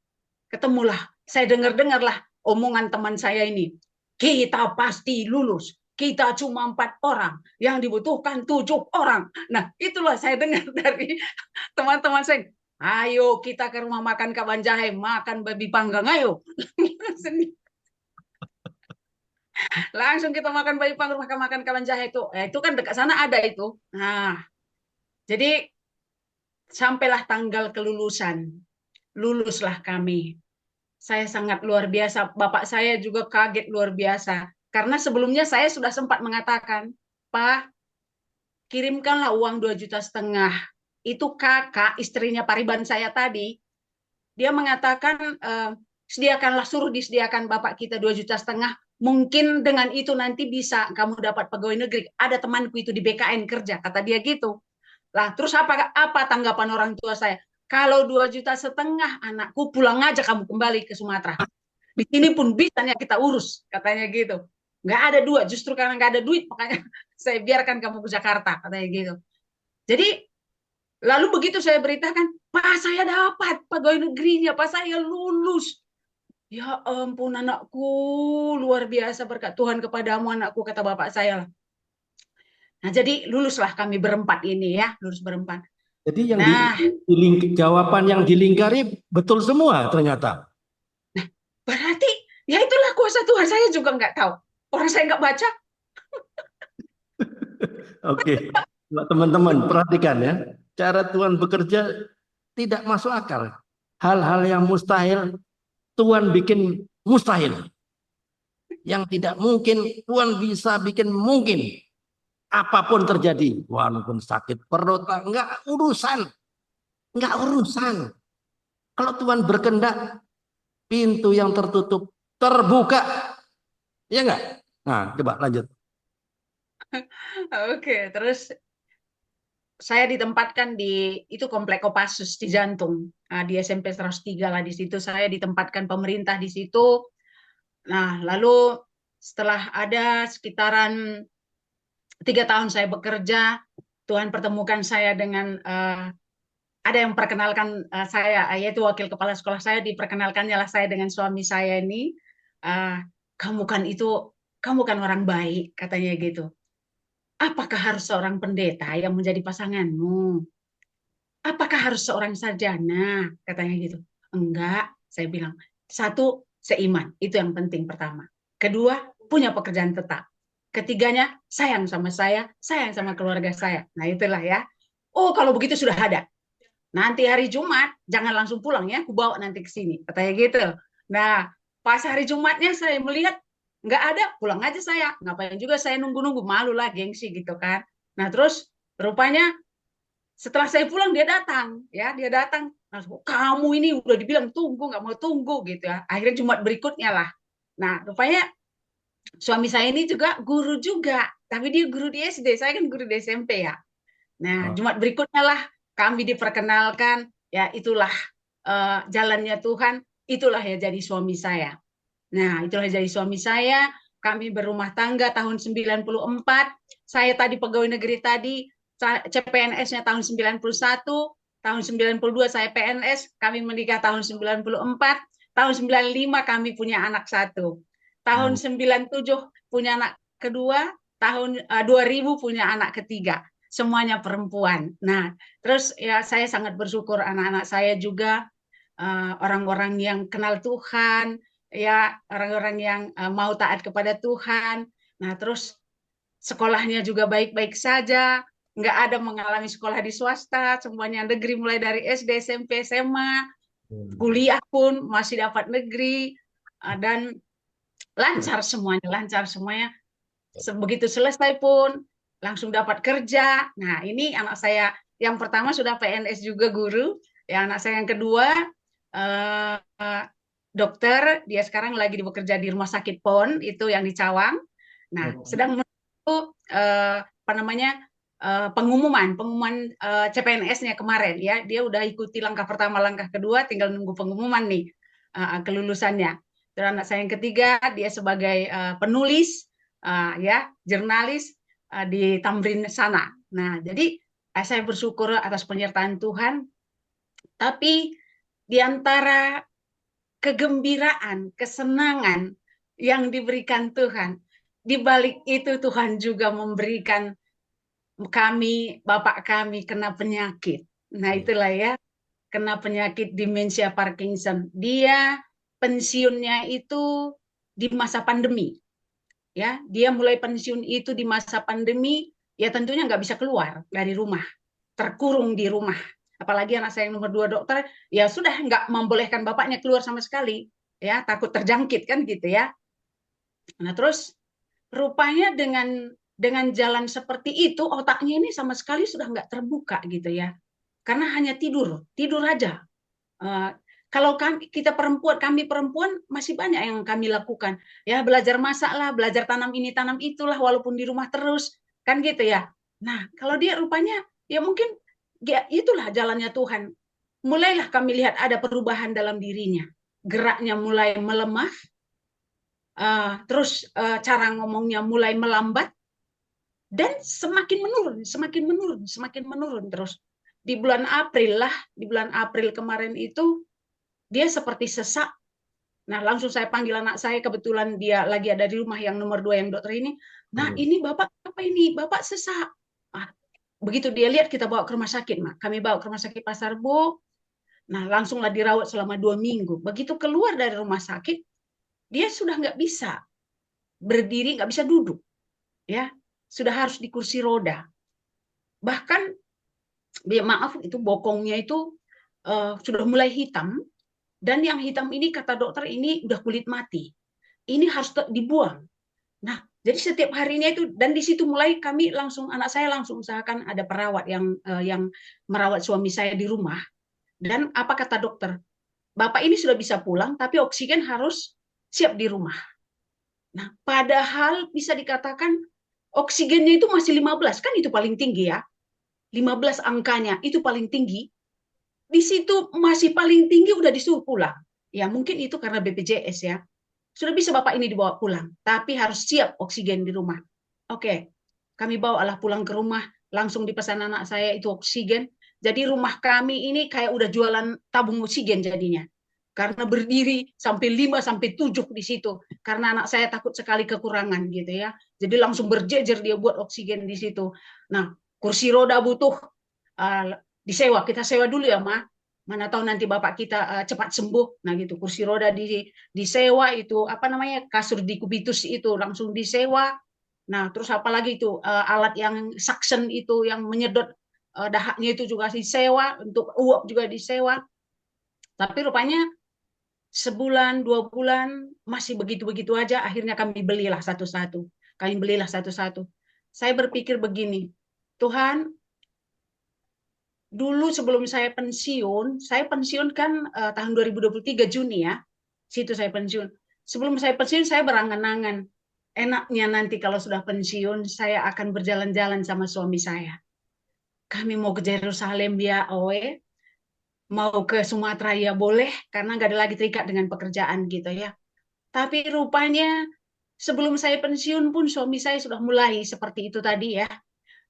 Ketemulah, saya dengar-dengarlah omongan teman saya ini. Kita pasti lulus. Kita cuma 4 orang, yang dibutuhkan 7 orang. Nah, itulah saya dengar dari teman-teman saya. Ayo kita ke rumah makan Kaban Jahe, makan babi panggang, ayo. Langsung kita makan babi panggang, makan Kaban Jahe itu. Itu kan dekat sana ada itu. Nah, jadi sampailah tanggal kelulusan. Luluslah kami. Saya sangat luar biasa. Bapak saya juga kaget luar biasa. Karena sebelumnya saya sudah sempat mengatakan, Pak, kirimkanlah uang 2,5 juta. Itu kakak, istrinya Pariban saya tadi, dia mengatakan, suruh disediakan Bapak kita 2,5 juta. Mungkin dengan itu nanti bisa kamu dapat pegawai negeri. Ada temanku itu di BKN kerja, kata dia gitu. Lah, terus apa tanggapan orang tua saya? Kalau 2,5 juta, anakku pulang aja kamu kembali ke Sumatera. Di sini pun bisanya kita urus, katanya gitu. Nggak ada duit, justru karena nggak ada duit, makanya saya biarkan kamu ke Jakarta, katanya gitu. Jadi, lalu begitu saya beritakan, Pak saya dapat pegawai negerinya, Pak saya lulus. Ya ampun anakku, luar biasa berkat Tuhan kepadamu anakku, kata bapak saya. Nah, jadi luluslah kami berempat ini ya, lulus berempat. Jadi yang jawaban yang dilingkari betul semua ternyata. Nah, berarti ya itulah kuasa Tuhan. Saya juga nggak tahu. Orang saya nggak baca. Oke, teman-teman perhatikan ya. Cara Tuhan bekerja tidak masuk akal. Hal-hal yang mustahil Tuhan bikin mustahil. Yang tidak mungkin Tuhan bisa bikin mungkin. Apapun terjadi, walaupun sakit perut, enggak urusan. Kalau Tuhan berkehendak, pintu yang tertutup terbuka. Ya enggak? Nah, coba lanjut. Oke, terus saya ditempatkan di itu Komplek Kopassus di Jantung. Nah, di SMP 103 lah, di situ saya ditempatkan pemerintah di situ. Nah, lalu setelah ada sekitaran 3 tahun saya bekerja, Tuhan pertemukan saya dengan ada yang perkenalkan saya, yaitu wakil kepala sekolah saya, diperkenalkannya lah saya dengan suami saya ini. Kamu kan orang baik, katanya gitu. Apakah harus seorang pendeta yang menjadi pasanganmu? Apakah harus seorang sarjana? Katanya gitu. Enggak, saya bilang. Satu, seiman. Itu yang penting pertama. Kedua, punya pekerjaan tetap. Ketiganya, sayang sama saya, sayang sama keluarga saya. Nah, itulah ya. Oh, kalau begitu sudah ada. Nanti hari Jumat, jangan langsung pulang ya, aku bawa nanti ke sini. Katanya gitu. Nah, pas hari Jumatnya saya melihat, nggak ada, pulang aja saya. Ngapain juga saya nunggu-nunggu, malu lah, gengsi gitu kan. Nah, terus rupanya Setelah saya pulang dia datang, ya dia datang. Langsung, kamu ini udah dibilang tunggu, nggak mau tunggu gitu ya. Akhirnya Jumat berikutnya lah. Nah, rupanya suami saya ini juga guru juga, tapi dia guru di SD, saya kan guru di SMP ya. Nah, Oh, Jumat berikutnya lah kami diperkenalkan, ya itulah jalannya Tuhan, itulah ya jadi suami saya. Nah, itulah jadi suami saya. Kami berumah tangga tahun 94. Saya tadi pegawai negeri tadi, CPNS-nya tahun 91. Tahun 92 saya PNS, kami menikah tahun 94. Tahun 95 kami punya anak satu. Tahun hmm. 97 punya anak kedua. Tahun 2000 punya anak ketiga. Semuanya perempuan. Nah, terus ya saya sangat bersyukur anak-anak saya juga orang-orang yang kenal Tuhan, ya orang-orang yang mau taat kepada Tuhan. Nah, terus sekolahnya juga baik-baik saja, nggak ada mengalami sekolah di swasta, semuanya negeri mulai dari SD, SMP, SMA, kuliah pun masih dapat negeri, dan lancar semuanya. Begitu selesai pun langsung dapat kerja. Nah, ini anak saya yang pertama sudah PNS juga guru, ya anak saya yang kedua eh, dokter, dia sekarang lagi bekerja di Rumah Sakit PON itu yang di Cawang. Nah, sedang menunggu apa namanya pengumuman CPNS-nya kemarin ya. Dia udah ikuti langkah pertama, langkah kedua, tinggal nunggu pengumuman nih kelulusannya. Dan anak saya yang ketiga dia sebagai penulis ya jurnalis di Tamrin sana. Nah, jadi saya bersyukur atas penyertaan Tuhan. Tapi di antara kegembiraan, kesenangan yang diberikan Tuhan. Di balik itu Tuhan juga memberikan kami, bapak kami kena penyakit. Nah itulah ya, kena penyakit demensia Parkinson. Dia pensiunnya itu di masa pandemi. Ya, dia mulai pensiun itu di masa pandemi, ya tentunya nggak bisa keluar dari rumah, terkurung di rumah. Apalagi anak saya yang nomor 2 dokter, ya sudah nggak membolehkan bapaknya keluar sama sekali, ya takut terjangkit kan gitu ya. Nah terus rupanya dengan jalan seperti itu otaknya ini sama sekali sudah nggak terbuka gitu ya, karena hanya tidur tidur aja. Uh, kalau kami perempuan masih banyak yang kami lakukan ya, belajar masak lah, belajar tanam ini tanam itulah walaupun di rumah terus kan gitu ya. Nah kalau dia rupanya ya mungkin ya itulah jalannya Tuhan. Mulailah kami lihat ada perubahan dalam dirinya, geraknya mulai melemah, terus cara ngomongnya mulai melambat dan semakin menurun, semakin menurun, semakin menurun terus. Di bulan April kemarin itu dia seperti sesak. Nah, langsung saya panggil anak saya, kebetulan dia lagi ada di rumah yang nomor 2 yang dokter ini. Nah, ini Bapak apa ini? Bapak sesak. Ah, begitu dia lihat kita bawa ke rumah sakit, Mak. Kami bawa ke rumah sakit Pasar Bo. Nah, langsunglah dirawat selama 2 minggu. Begitu keluar dari rumah sakit, dia sudah nggak bisa berdiri, nggak bisa duduk. Ya, sudah harus di kursi roda. Bahkan, maaf, itu bokongnya itu sudah mulai hitam. Dan yang hitam ini kata dokter ini udah kulit mati. Ini harus dibuang. Nah, jadi setiap harinya itu dan di situ mulai kami langsung anak saya langsung usahakan ada perawat yang merawat suami saya di rumah. Dan apa kata dokter? Bapak ini sudah bisa pulang tapi oksigen harus siap di rumah. Nah, padahal bisa dikatakan oksigennya itu masih 15, kan itu paling tinggi ya. 15 angkanya itu paling tinggi. Di situ masih paling tinggi udah disuruh pulang. Ya mungkin itu karena BPJS ya. Sudah bisa Bapak ini dibawa pulang, tapi harus siap oksigen di rumah. Oke, kami bawalah pulang ke rumah, langsung dipesan anak saya itu oksigen. Jadi rumah kami ini kayak udah jualan tabung oksigen jadinya. Karena berdiri sampai 5 sampai 7 di situ. Karena anak saya takut sekali kekurangan gitu ya. Jadi langsung berjejer dia buat oksigen di situ. Nah, kursi roda butuh disewa, kita sewa dulu ya Ma, mana tahu nanti bapak kita cepat sembuh. Nah gitu, kursi roda disewa, itu apa namanya, kasur dikubitus itu langsung disewa. Nah terus apalagi itu alat yang suction itu yang menyedot dahaknya itu juga disewa, untuk uap juga disewa. Tapi rupanya sebulan 2 bulan masih begitu-begitu aja. Akhirnya kami belilah satu-satu. Saya berpikir begini, Tuhan, dulu sebelum saya pensiun kan tahun 2023 Juni ya, situ saya pensiun. Sebelum saya pensiun, saya berangan-angan, enaknya nanti kalau sudah pensiun, saya akan berjalan-jalan sama suami saya. Kami mau ke Yerusalem ya, oe, mau ke Sumatera ya boleh, karena nggak ada lagi terikat dengan pekerjaan gitu ya. Tapi rupanya sebelum saya pensiun pun suami saya sudah mulai seperti itu tadi ya.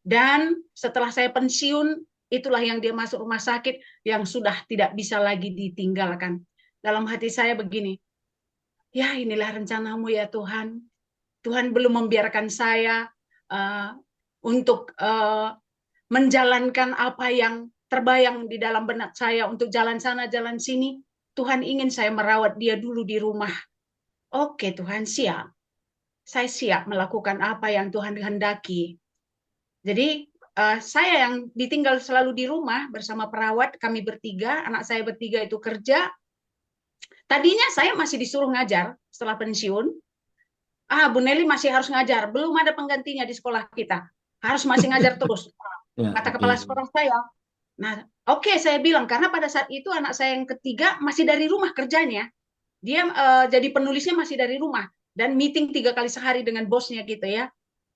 Dan setelah saya pensiun, itulah yang dia masuk rumah sakit yang sudah tidak bisa lagi ditinggalkan. Dalam hati saya begini, ya inilah rencanamu ya Tuhan. Tuhan belum membiarkan saya uh, untuk menjalankan apa yang terbayang di dalam benak saya untuk jalan sana, jalan sini. Tuhan ingin saya merawat dia dulu di rumah. Oke Tuhan, siap. Saya siap melakukan apa yang Tuhan kehendaki. Jadi saya yang ditinggal selalu di rumah bersama perawat, kami bertiga, anak saya bertiga itu kerja. Tadinya saya masih disuruh ngajar setelah pensiun. Bu Nelly masih harus ngajar, belum ada penggantinya di sekolah kita. Harus masih ngajar terus. Ya, Kata oke. kepala sekolah saya. Nah, oke, saya bilang, karena pada saat itu anak saya yang ketiga masih dari rumah kerjanya. Dia jadi penulisnya masih dari rumah. Dan meeting 3 kali sehari dengan bosnya gitu ya.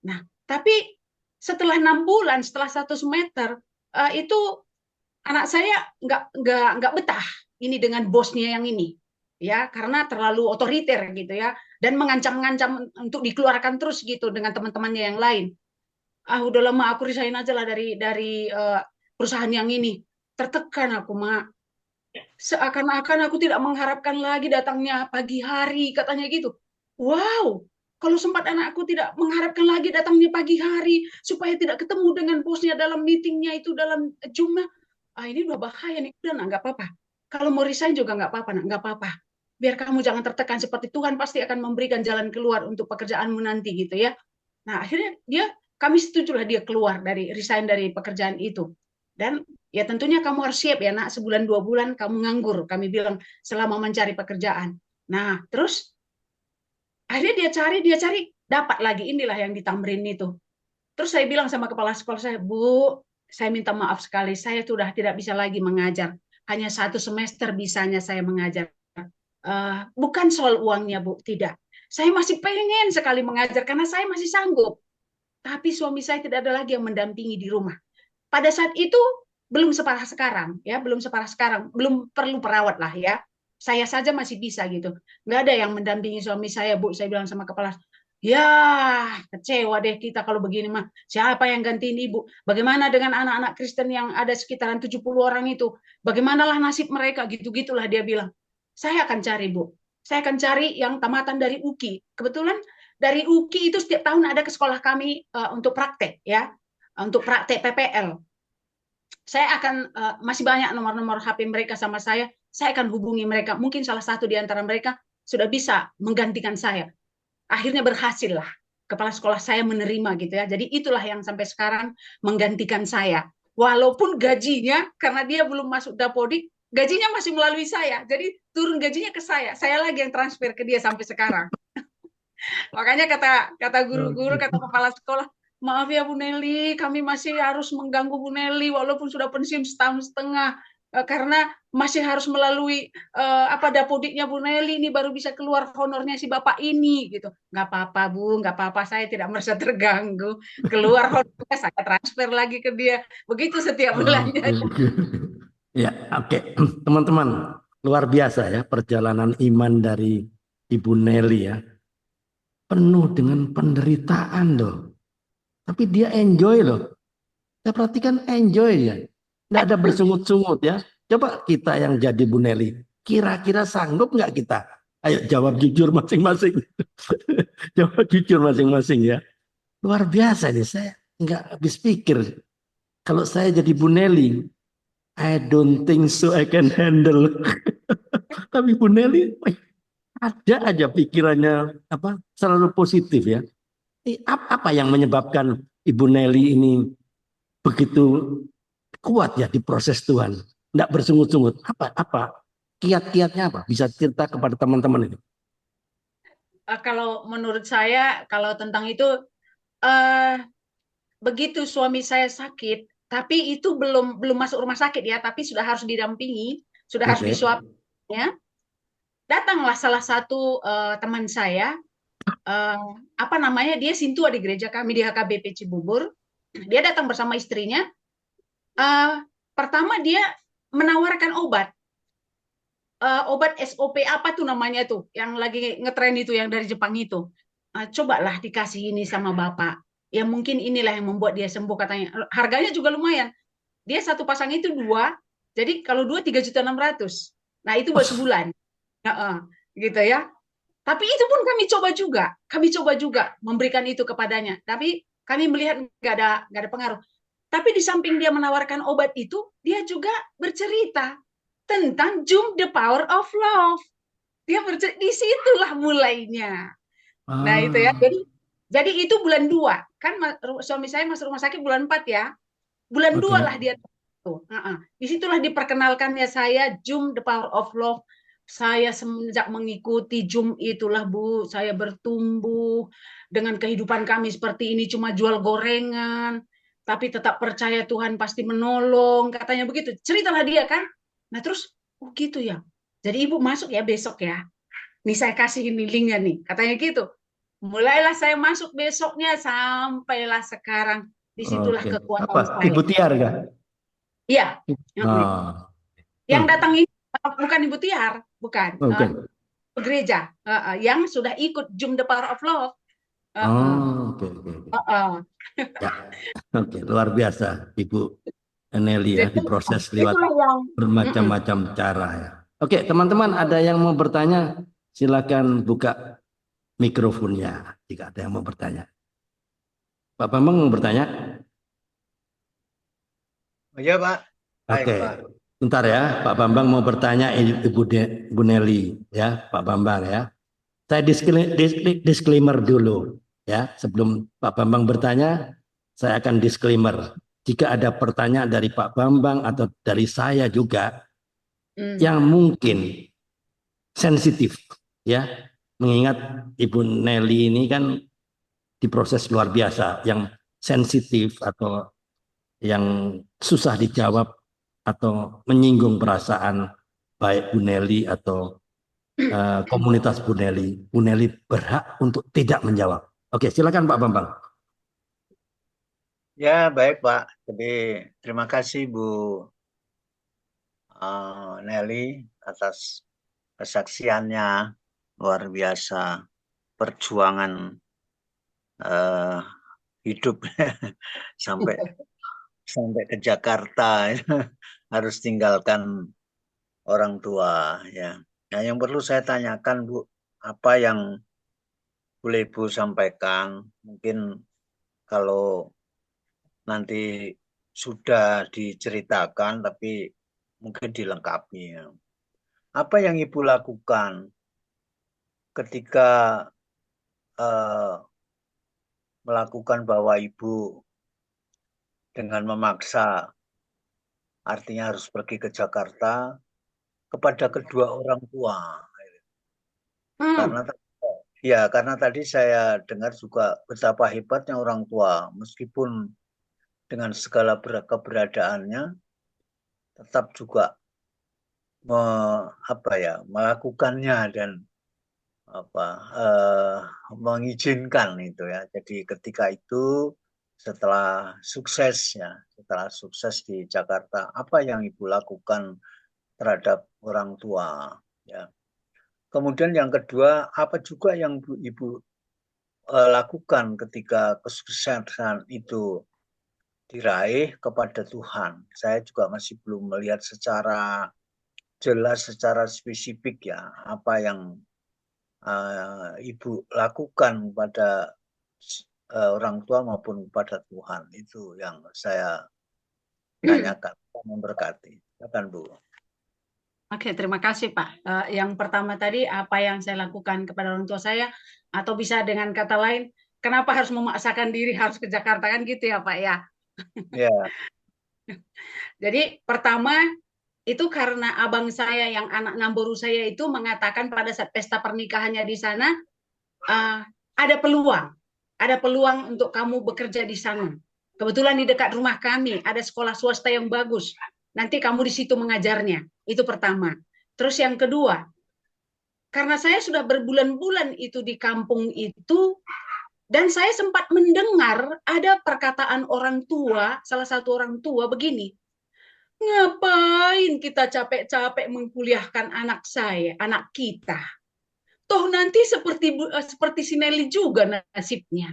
Nah, tapi setelah 6 bulan, setelah 1 semester, itu anak saya nggak betah ini dengan bosnya yang ini, ya, karena terlalu otoriter gitu ya, dan mengancam-ngancam untuk dikeluarkan terus gitu dengan teman-temannya yang lain. Udah lama aku resign aja lah dari perusahaan yang ini. Tertekan aku, Mak. Seakan-akan aku tidak mengharapkan lagi datangnya pagi hari, katanya gitu. Wow, kalau sempat anakku tidak mengharapkan lagi datangnya pagi hari, supaya tidak ketemu dengan bosnya dalam meetingnya itu, dalam Zoom, ini udah bahaya nih. Udah, nggak apa-apa. Kalau mau resign juga nggak apa-apa, nggak apa-apa. Biar kamu jangan tertekan, seperti Tuhan pasti akan memberikan jalan keluar untuk pekerjaanmu nanti gitu ya. Nah, akhirnya kami setujulah dia keluar resign dari pekerjaan itu. Dan ya tentunya kamu harus siap ya nak, sebulan 2 bulan kamu nganggur, kami bilang, selama mencari pekerjaan. Nah, terus akhirnya dia cari, dapat lagi, inilah yang di Tamrin itu. Terus saya bilang sama kepala sekolah saya, Bu, saya minta maaf sekali, saya sudah tidak bisa lagi mengajar. Hanya 1 semester bisanya saya mengajar. Bukan soal uangnya, Bu, tidak. Saya masih pengen sekali mengajar karena saya masih sanggup. Tapi suami saya tidak ada lagi yang mendampingi di rumah. Pada saat itu belum separah sekarang, ya, belum separah sekarang, belum perlu perawat lah ya. Saya saja masih bisa gitu. Nggak ada yang mendampingi suami saya, Bu. Saya bilang sama kepala, ya kecewa deh kita kalau begini mah. Siapa yang gantiin Ibu? Bagaimana dengan anak-anak Kristen yang ada sekitaran 70 orang itu? Bagaimanalah nasib mereka? Gitu-gitulah dia bilang. Saya akan cari, Bu. Saya akan cari yang tamatan dari UKI. Kebetulan dari UKI itu setiap tahun ada ke sekolah kami untuk praktek ya, untuk praktek PPL. Saya akan masih banyak nomor-nomor HP mereka sama saya akan hubungi mereka. Mungkin salah satu di antara mereka sudah bisa menggantikan saya. Akhirnya berhasil lah. Kepala sekolah saya menerima gitu ya. Jadi itulah yang sampai sekarang menggantikan saya. Walaupun gajinya, karena dia belum masuk Dapodik, gajinya masih melalui saya. Jadi turun gajinya ke saya. Saya lagi yang transfer ke dia sampai sekarang. Makanya kata guru-guru, kata kepala sekolah, maaf ya Bu Nelly, kami masih harus mengganggu Bu Nelly walaupun sudah pensiun 1,5 tahun, karena masih harus melalui Dapodiknya Bu Nelly ini baru bisa keluar honornya si Bapak ini gitu. Nggak apa-apa Bu, nggak apa-apa, saya tidak merasa terganggu. Keluar honornya saya transfer lagi ke dia. Begitu setiap bulannya. Oke. Ya, oke. Teman-teman, luar biasa ya perjalanan iman dari Ibu Nelly ya. Penuh dengan penderitaan loh. Tapi dia enjoy loh. Saya perhatikan enjoy ya. Nggak ada bersungut-sungut ya. Coba kita yang jadi Bu Nelly. Kira-kira sanggup nggak kita? Ayo jawab jujur masing-masing. Jawab jujur masing-masing ya. Luar biasa nih. Saya nggak habis pikir. Kalau saya jadi Bu Nelly, I don't think so I can handle. Tapi Bu Nelly ada aja pikirannya selalu positif ya. Apa yang menyebabkan Ibu Nelly ini begitu kuat ya di proses Tuhan, tidak bersungut-sungut? Apa kiat-kiatnya apa? Bisa cerita kepada teman-teman ini? Kalau menurut saya, kalau tentang itu, begitu suami saya sakit, tapi itu belum masuk rumah sakit ya, tapi sudah harus didampingi, sudah harus Oke. disuapnya. Datanglah salah satu teman saya, apa namanya, dia sintua di gereja kami di HKBP Cibubur. Dia datang bersama istrinya. Pertama dia menawarkan obat SOP apa tuh namanya tuh, yang lagi ngetren itu, yang dari Jepang itu. Cobalah dikasih ini sama bapak. Ya mungkin inilah yang membuat dia sembuh katanya. Harganya juga lumayan. Dia satu pasang itu dua, jadi kalau dua 3.600.000. Nah itu buat sebulan. Gitu ya. Tapi itu pun kami coba juga memberikan itu kepadanya. Tapi kami melihat nggak ada pengaruh. Tapi di samping dia menawarkan obat itu, dia juga bercerita tentang Jum the Power of Love. Dia bercerita, di situlah mulainya. Nah itu ya. Ah, Jadi itu bulan 2 kan, suami saya masuk rumah sakit bulan 4 ya. Bulan 2 lah oke. dia tuh. Disitulah diperkenalkannya saya Jum the Power of Love. Saya semenjak mengikuti Jum itulah Bu, saya bertumbuh dengan kehidupan kami seperti ini, cuma jual gorengan, tapi tetap percaya Tuhan pasti menolong, katanya begitu. Ceritalah dia kan. Nah terus, oh gitu ya. Jadi Ibu masuk ya besok ya. Nih saya kasih ini linknya nih, katanya gitu. Mulailah saya masuk besoknya sampailah sekarang. Disitulah Oke. Apa? kekuatan Ibu saya. Tiar kah? Iya. Ah, Yang hmm. datang ini bukan Ibu Tiar, bukan. Oke. Gereja yang sudah ikut Jum the Power of Love. Oh, oke, oke, oke. Ya, oke. Luar biasa, Ibu Nelly ya, Jadi diproses lewat itulah yang bermacam-macam cara ya. Oke, teman-teman ada yang mau bertanya? Silakan buka mikrofonnya jika ada yang mau bertanya. Pak Bambang mau bertanya? Oh, iya Pak. Baik Oke, Pak. bentar ya, Pak Bambang mau bertanya Ibu Nelly ya, Pak Bambang ya. Saya disclaimer dulu ya, sebelum Pak Bambang bertanya, saya akan disclaimer. Jika ada pertanyaan dari Pak Bambang atau dari saya juga yang mungkin sensitif ya, mengingat Ibu Nelly ini kan diproses luar biasa, yang sensitif atau yang susah dijawab atau menyinggung perasaan baik Bu Nelly atau komunitas Bu Nelly berhak untuk tidak menjawab. Oke, silakan Pak Bambang. Ya baik Pak. Jadi terima kasih Bu Nelly atas kesaksiannya, luar biasa perjuangan eh, hidup sampai sampai ke Jakarta harus tinggalkan orang tua ya. Nah, yang perlu saya tanyakan Bu, apa yang boleh Ibu sampaikan? Mungkin kalau nanti sudah diceritakan, tapi mungkin dilengkapi ya. Apa yang Ibu lakukan ketika eh, melakukan bahwa Ibu dengan memaksa, artinya harus pergi ke Jakarta, kepada kedua orang tua? Karena ya, karena tadi saya dengar juga betapa hebatnya orang tua, meskipun dengan segala keberadaannya, tetap juga melakukannya dan mengizinkan itu ya. Jadi ketika itu setelah sukses di Jakarta, apa yang Ibu lakukan terhadap orang tua ya. Kemudian yang kedua, apa juga yang Ibu lakukan ketika kesuksesan itu diraih kepada Tuhan? Saya juga masih belum melihat secara jelas, secara spesifik ya, apa yang Ibu lakukan kepada orang tua maupun kepada Tuhan. Itu yang saya tanyakan. Memberkati. Silakan Bu. Oke, terima kasih Pak. Yang pertama tadi, apa yang saya lakukan kepada orang tua saya, atau bisa dengan kata lain, kenapa harus memaksakan diri harus ke Jakarta, kan gitu ya Pak ya. Ya. Jadi pertama, itu karena abang saya yang anak Namboru saya itu mengatakan pada saat pesta pernikahannya di sana, ada peluang untuk kamu bekerja di sana. Kebetulan di dekat rumah kami ada sekolah swasta yang bagus. Nanti kamu di situ mengajarnya. Itu pertama. Terus yang kedua, karena saya sudah berbulan-bulan itu di kampung itu, dan saya sempat mendengar ada perkataan orang tua, salah satu orang tua begini, ngapain kita capek-capek mengkuliahkan anak saya, anak kita? Toh nanti seperti si Nelly juga nasibnya.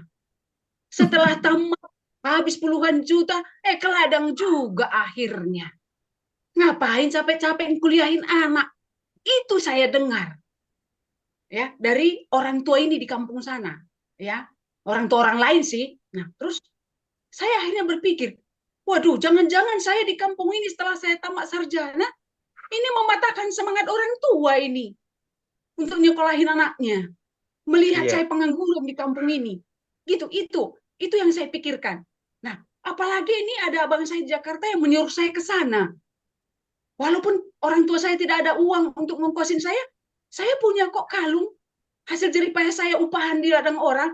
Setelah tamat habis puluhan juta, ke ladang juga akhirnya. Ngapain capek-capek kuliahin anak? Itu saya dengar ya dari orang tua ini di kampung sana, ya. Orang tua orang lain sih. Nah, terus saya akhirnya berpikir, waduh, jangan-jangan saya di kampung ini setelah saya tamat sarjana, ini mematahkan semangat orang tua ini untuk nyekolahin anaknya. Melihat saya pengangguran di kampung ini. Gitu, itu yang saya pikirkan. Nah, apalagi ini ada abang saya di Jakarta yang menyuruh saya ke sana. Walaupun orang tua saya tidak ada uang untuk ngongkosin saya punya kok kalung. Hasil jeripaya saya upahan di ladang orang.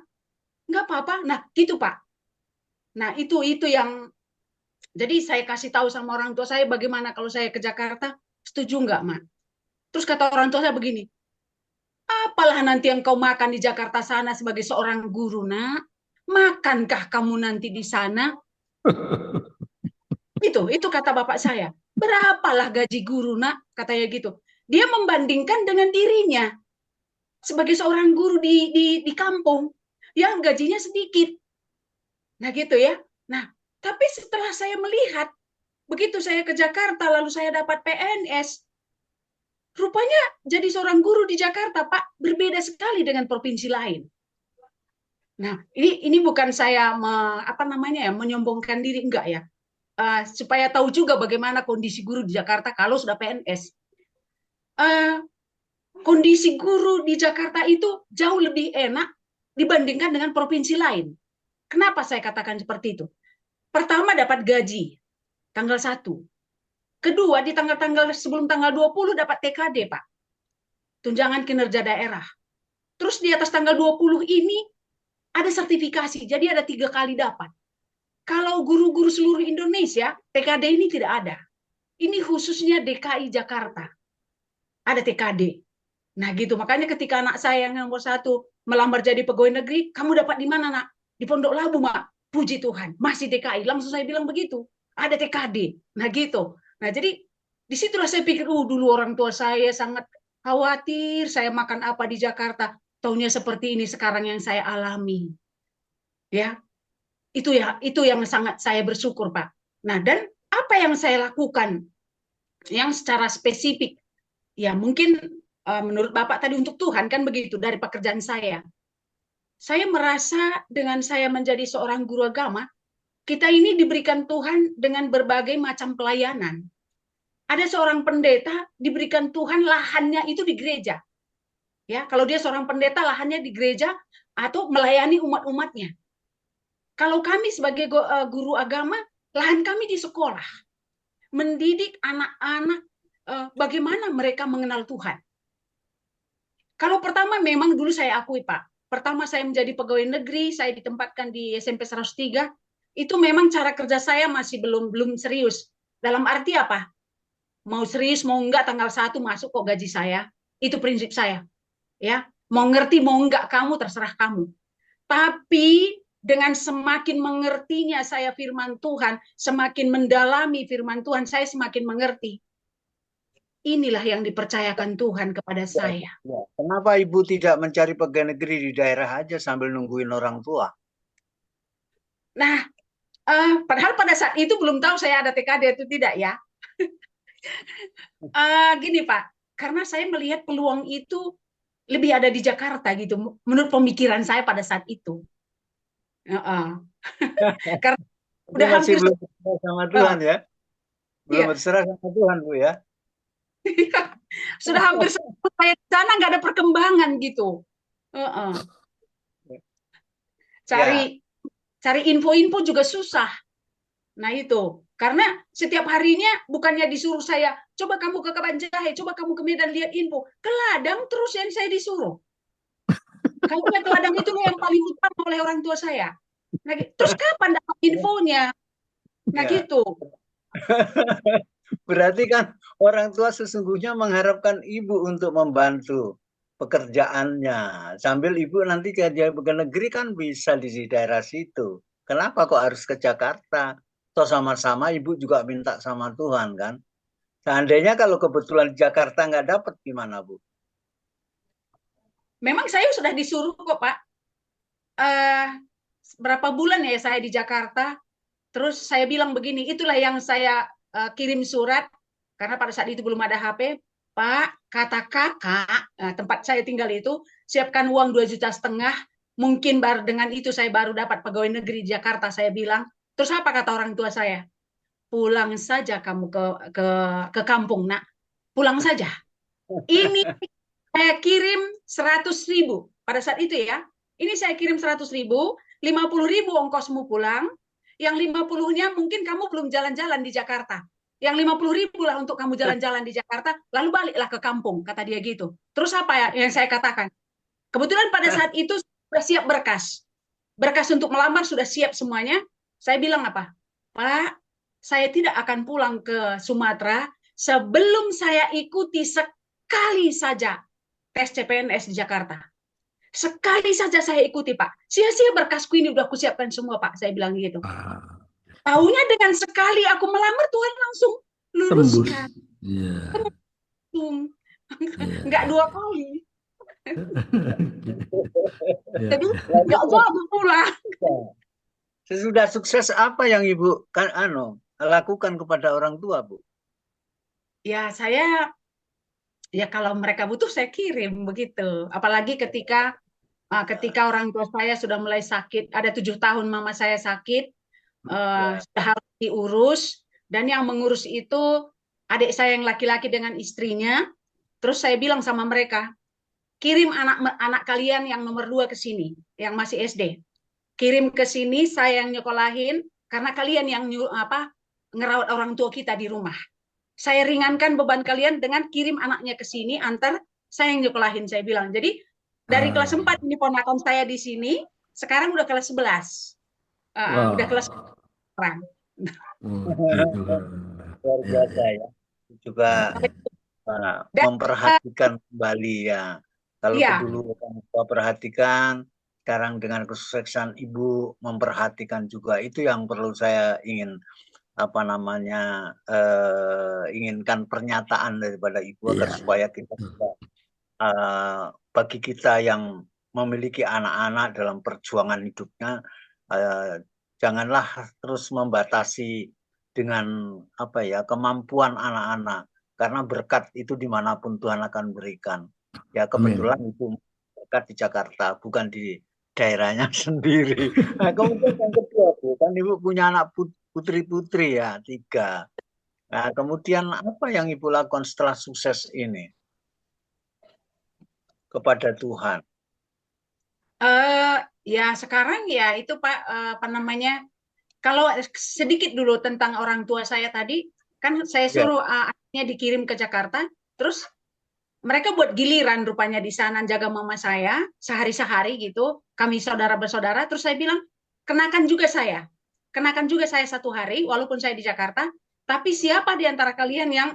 Nggak apa-apa. Nah, gitu Pak. Nah, itu yang, jadi saya kasih tahu sama orang tua saya bagaimana kalau saya ke Jakarta, setuju nggak, Mak? Terus kata orang tua saya begini, apalah nanti yang kau makan di Jakarta sana sebagai seorang guru, Nak? Makankah kamu nanti di sana? Itu kata bapak saya. Berapalah gaji guru, Nak? Katanya gitu. Dia membandingkan dengan dirinya sebagai seorang guru di kampung yang gajinya sedikit. Nah, gitu ya. Nah, tapi setelah saya melihat, begitu saya ke Jakarta lalu saya dapat PNS, rupanya jadi seorang guru di Jakarta, Pak, berbeda sekali dengan provinsi lain. Nah, ini bukan saya menyombongkan diri, enggak ya. Supaya tahu juga bagaimana kondisi guru di Jakarta kalau sudah PNS. Kondisi guru di Jakarta itu jauh lebih enak dibandingkan dengan provinsi lain. Kenapa saya katakan seperti itu? Pertama, dapat gaji tanggal 1. Kedua, di tanggal sebelum tanggal 20 dapat TKD, Pak. Tunjangan kinerja daerah. Terus di atas tanggal 20 ini ada sertifikasi. Jadi ada 3 kali dapat. Kalau guru-guru seluruh Indonesia, TKD ini tidak ada. Ini khususnya DKI Jakarta. Ada TKD. Nah gitu, makanya ketika anak saya yang nomor 1 melamar jadi pegawai negeri, kamu dapat di mana, Nak? Di Pondok Labu, Mak. Puji Tuhan, masih DKI. Langsung saya bilang begitu. Ada TKD. Nah gitu. Nah jadi disitulah saya pikir, dulu orang tua saya sangat khawatir saya makan apa di Jakarta. Taunya seperti ini sekarang yang saya alami. Ya, itu yang sangat saya bersyukur, Pak. Nah, dan apa yang saya lakukan yang secara spesifik, ya mungkin menurut Bapak tadi untuk Tuhan kan begitu dari pekerjaan saya. Saya merasa dengan saya menjadi seorang guru agama, kita ini diberikan Tuhan dengan berbagai macam pelayanan. Ada seorang pendeta diberikan Tuhan lahannya itu di gereja. Ya, kalau dia seorang pendeta lahannya di gereja atau melayani umat-umatnya. Kalau kami sebagai guru agama, lahan kami di sekolah. Mendidik anak-anak bagaimana mereka mengenal Tuhan. Kalau pertama memang dulu saya akui, Pak. Pertama saya menjadi pegawai negeri, saya ditempatkan di SMP 103, itu memang cara kerja saya masih belum serius. Dalam arti apa? Mau serius, mau enggak, tanggal 1 masuk kok gaji saya. Itu prinsip saya. Ya, mau ngerti, mau enggak, kamu terserah kamu. Tapi dengan semakin mengertinya saya firman Tuhan, semakin mendalami firman Tuhan, saya semakin mengerti. Inilah yang dipercayakan Tuhan kepada saya. Kenapa Ibu tidak mencari pegawai negeri di daerah aja sambil nungguin orang tua? Nah, padahal pada saat itu belum tahu saya ada TKD itu tidak ya. Gini Pak, karena saya melihat peluang itu lebih ada di Jakarta gitu, menurut pemikiran saya pada saat itu. Karena udah masih hampir belum berserah sama Tuhan ya, belum berserah sama Tuhan Bu ya. Sudah hampir saya di sana nggak ada perkembangan gitu. Cari info-info juga susah. Nah itu, karena setiap harinya bukannya disuruh saya, coba kamu ke Kabanjahe, coba kamu ke Medan lihat info. Ke ladang terus yang saya disuruh. Kalau ke ladang itu yang paling utama oleh orang tua saya. Nah, terus kapan dapat infonya? Nah Ya. gitu. Berarti kan orang tua sesungguhnya mengharapkan ibu untuk membantu pekerjaannya. Sambil ibu nanti kerja ke negeri kan bisa di daerah situ. Kenapa kok harus ke Jakarta? Toh sama-sama ibu juga minta sama Tuhan kan. Seandainya kalau kebetulan di Jakarta nggak dapat gimana Bu? Memang saya sudah disuruh kok Pak. Eh, berapa bulan ya saya di Jakarta. Terus saya bilang begini, itulah yang saya kirim surat karena pada saat itu belum ada HP. Pak, kata kakak, tempat saya tinggal itu, siapkan uang 2,5 juta. Mungkin baru dengan itu saya baru dapat pegawai negeri di Jakarta. Saya bilang, terus apa kata orang tua saya? Pulang saja kamu ke kampung, nak. Pulang saja. Ini saya kirim 100.000 pada saat itu ya. Ini saya kirim 100.000, 50.000 ongkosmu pulang, yang 50-nya mungkin kamu belum jalan-jalan di Jakarta. Yang 50.000 lah untuk kamu jalan-jalan di Jakarta, lalu baliklah ke kampung, kata dia gitu. Terus apa ya yang saya katakan? Kebetulan pada saat itu sudah siap berkas. Berkas untuk melamar sudah siap semuanya. Saya bilang apa? Pak, saya tidak akan pulang ke Sumatera sebelum saya ikuti sekali saja tes CPNS di Jakarta. Sekali saja saya ikuti, Pak. Sia-sia berkasku ini udah kusiapkan semua, Pak. Saya bilang gitu. Taunya dengan sekali aku melamar, Tuhan langsung luruskan. Enggak 2 kali. Jadi enggak jadi pulang. Sesudah sukses apa yang Ibu kan lakukan kepada orang tua, Bu? Ya, saya ya kalau mereka butuh saya kirim begitu. Apalagi ketika orang tua saya sudah mulai sakit, ada 7 tahun mama saya sakit, sudah harus diurus, dan yang mengurus itu adik saya yang laki-laki dengan istrinya. Terus saya bilang sama mereka, kirim anak kalian yang nomor 2 ke sini, yang masih SD. Kirim ke sini, saya yang nyekolahin, karena kalian yang ngerawat orang tua kita di rumah. Saya ringankan beban kalian dengan kirim anaknya ke sini, antar saya yang nyekolahin, saya bilang. Jadi dari kelas 4 ini ponakan saya di sini, sekarang udah kelas 11. Udah kelas orang. Luar biasa ya. Juga memperhatikan kembali ya. Kalau dulu orang tua perhatikan, sekarang dengan kesuksesan Ibu memperhatikan juga. Itu yang perlu saya inginkan pernyataan daripada Ibu agar supaya kita bagi kita yang memiliki anak-anak dalam perjuangan hidupnya, janganlah terus membatasi dengan kemampuan anak-anak, karena berkat itu dimanapun Tuhan akan berikan. Ya kebetulan Ibu berkat di Jakarta, bukan di daerahnya sendiri. Nah, kemudian yang kedua, Bu, kan Ibu punya anak putri-putri ya, 3. Nah, kemudian apa yang Ibu lakukan setelah sukses ini kepada Tuhan? Ya sekarang ya itu Pak, apa namanya? Kalau sedikit dulu tentang orang tua saya tadi, kan saya suruh anaknya dikirim ke Jakarta, terus mereka buat giliran rupanya di sana jaga mama saya sehari-sehari gitu, kami saudara bersaudara. Terus saya bilang, kenakan juga saya 1 hari walaupun saya di Jakarta, tapi siapa di antara kalian yang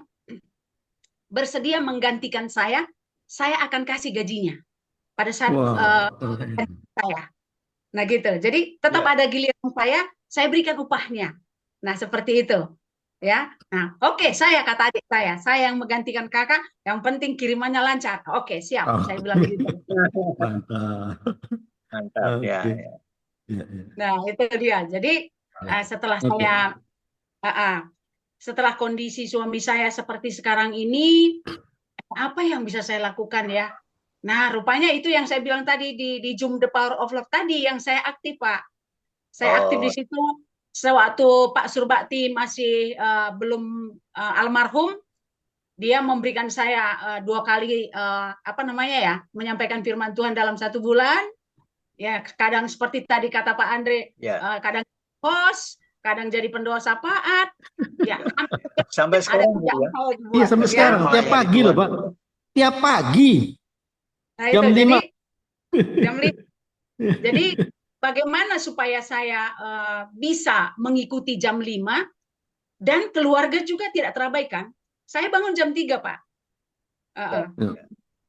bersedia menggantikan saya akan kasih gajinya pada saat saya. Nah gitu, jadi tetap ada giliran saya berikan upahnya. Nah seperti itu. Ya, nah oke, saya kata adik saya yang menggantikan kakak, yang penting kirimannya lancar. Oke, siap, saya bilang gitu. Mantap ya. Nah itu dia. Jadi setelah setelah kondisi suami saya seperti sekarang ini, apa yang bisa saya lakukan ya? Nah rupanya itu yang saya bilang tadi di Zoom The Power of Love tadi yang saya aktif, Pak. Saya aktif di situ. Sewaktu Pak Surbakti masih belum almarhum, dia memberikan saya 2 kali menyampaikan firman Tuhan dalam 1 bulan. Ya kadang seperti tadi kata Pak Andre, kadang host, kadang jadi pendoa syafaat. Ya sampai sekarang ya. Iya sampai sekarang tiap pagi loh Pak. Tiap pagi. Nah, jam 5. Jadi bagaimana supaya saya bisa mengikuti jam 5 dan keluarga juga tidak terabaikan. Saya bangun jam 3, Pak. Ya.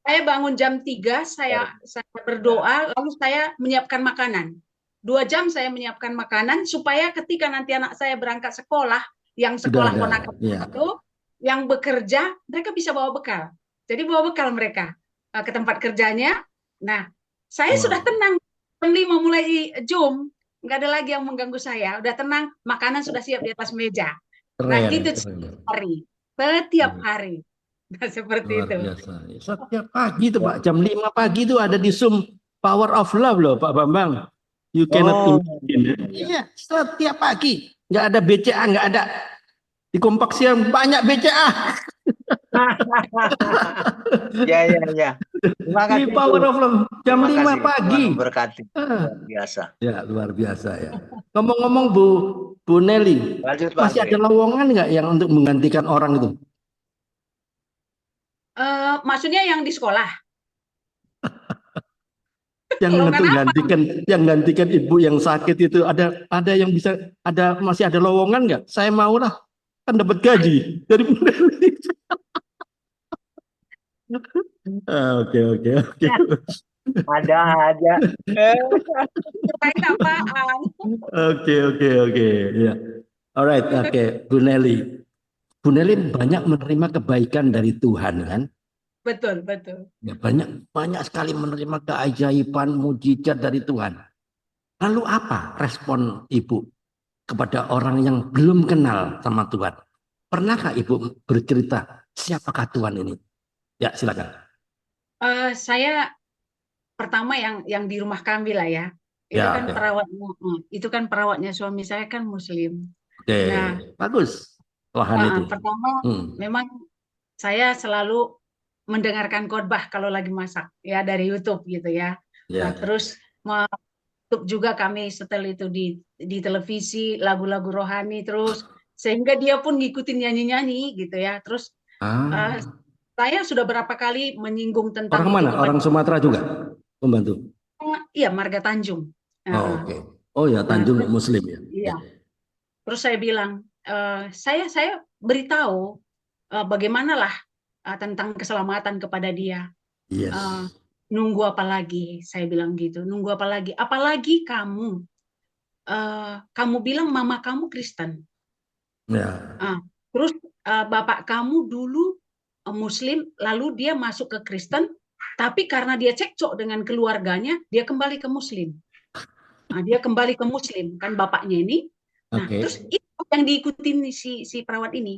Saya bangun jam 3, saya berdoa, lalu saya menyiapkan makanan. 2 jam saya menyiapkan makanan supaya ketika nanti anak saya berangkat sekolah, yang sekolah ponakan itu, yang bekerja, mereka bisa bawa bekal. Jadi bawa bekal mereka ke tempat kerjanya. Nah, saya sudah tenang. Jam 5 mulai Zoom, nggak ada lagi yang mengganggu saya. Udah tenang, makanan sudah siap di atas meja. Nah, gitu setiap hari. Nah, seperti Luar itu. biasa. Setiap pagi itu Pak, jam 5 pagi itu ada di Zoom Power of Love loh Pak Bambang. You cannot imagine. Iya, setiap pagi. Nggak ada BCA, nggak ada. Di Kompak Siang banyak BCA. Ya. Terima Di kasih Power of Love jam 5 pagi. Berkati. Luar biasa. Ya, luar biasa ya. Ngomong-ngomong Bu Nelly, Lanjut, Pak masih Andre. ada lowongan nggak yang untuk menggantikan orang itu? Maksudnya yang di sekolah? Yang gantikan ibu yang sakit itu ada yang bisa masih ada lowongan nggak? Saya mau lah, kan dapat gaji dari Bu Nelly. Oke. Ada. Kirain apaan? Oke. Ya. Alright, oke. Bu Nelly banyak menerima kebaikan dari Tuhan kan? Betul. Ya, banyak sekali menerima keajaiban, mujizat dari Tuhan. Lalu apa respon Ibu kepada orang yang belum kenal sama Tuhan? Pernahkah Ibu bercerita siapakah Tuhan ini? Ya, silakan. Saya pertama yang di rumah kami lah ya. Itu kan perawatnya suami saya kan Muslim. Oke, Nah, bagus. Tuhan itu. Pertama memang saya selalu mendengarkan khotbah kalau lagi masak ya dari YouTube gitu ya. Nah, terus YouTube juga kami setel itu di televisi lagu-lagu rohani terus sehingga dia pun ngikutin nyanyi-nyanyi gitu ya. Terus saya sudah berapa kali menyinggung tentang orang mana? Orang Sumatera juga membantu? Iya, Marga Tanjung. Oke. Oh ya, Tanjung Muslim ya. Iya. Terus saya bilang, saya beritahu bagaimanalah tentang keselamatan kepada dia. Yes. Nunggu apa lagi? Saya bilang gitu. Nunggu apa lagi? Apalagi kamu bilang mama kamu Kristen. Ya. Terus bapak kamu dulu Muslim, lalu dia masuk ke Kristen, tapi karena dia cekcok dengan keluarganya, dia kembali ke Muslim. Dia kembali ke Muslim kan bapaknya ini. Nah, terus itu yang diikutin si perawat ini,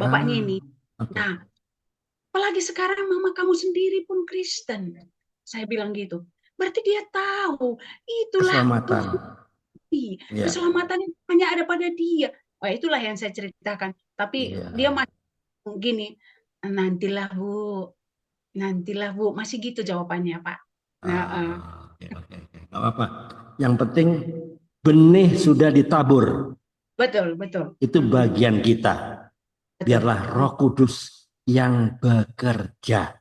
bapaknya ini. Nah, apalagi sekarang mama kamu sendiri pun Kristen. Saya bilang gitu. Berarti dia tahu itulah keselamatan yang hanya ada pada dia. Wah, itulah yang saya ceritakan. Tapi dia masih gini, nantilah Bu, masih gitu jawabannya Pak. Oke. Gak apa-apa. Yang penting benih sudah ditabur. Betul. Itu bagian kita. Biarlah Roh Kudus yang bekerja.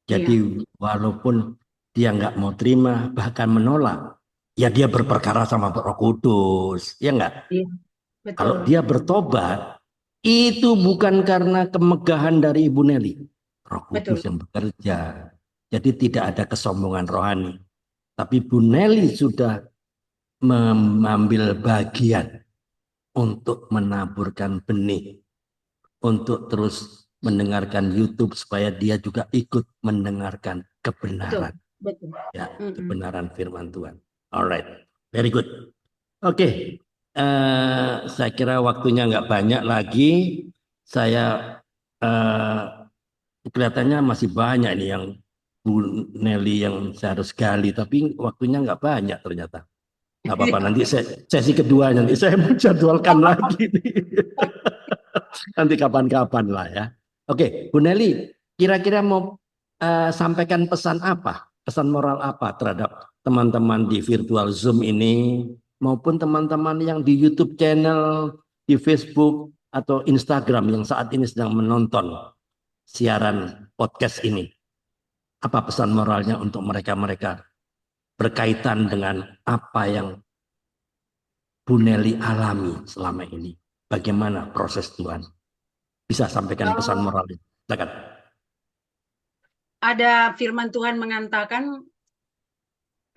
Jadi walaupun dia nggak mau terima, bahkan menolak, ya dia berperkara sama Roh Kudus, ya nggak? Iya, betul. Kalau dia bertobat, itu bukan karena kemegahan dari Ibu Nelly. Roh Kudus yang bekerja. Jadi tidak ada kesombongan rohani. Tapi Bu Nelly sudah mengambil bagian untuk menaburkan benih. Untuk terus mendengarkan YouTube supaya dia juga ikut mendengarkan kebenaran. Betul. Ya, kebenaran firman Tuhan. Alright, very good. Oke, saya kira waktunya nggak banyak lagi. Saya kelihatannya masih banyak nih yang Bu Nelly yang saya harus gali, tapi waktunya nggak banyak ternyata. Nggak apa-apa, nanti sesi kedua nanti saya menjadwalkan lagi nih. Nanti kapan-kapan lah ya. Oke, Bu Nelly, kira-kira mau sampaikan pesan apa? Pesan moral apa terhadap teman-teman di virtual Zoom ini, maupun teman-teman yang di YouTube channel, di Facebook, atau Instagram yang saat ini sedang menonton siaran podcast ini? Apa pesan moralnya untuk mereka-mereka berkaitan dengan apa yang Bu Nelly alami selama ini. Bagaimana proses Tuhan? Bisa sampaikan pesan moral. Silakan. Ada firman Tuhan mengatakan,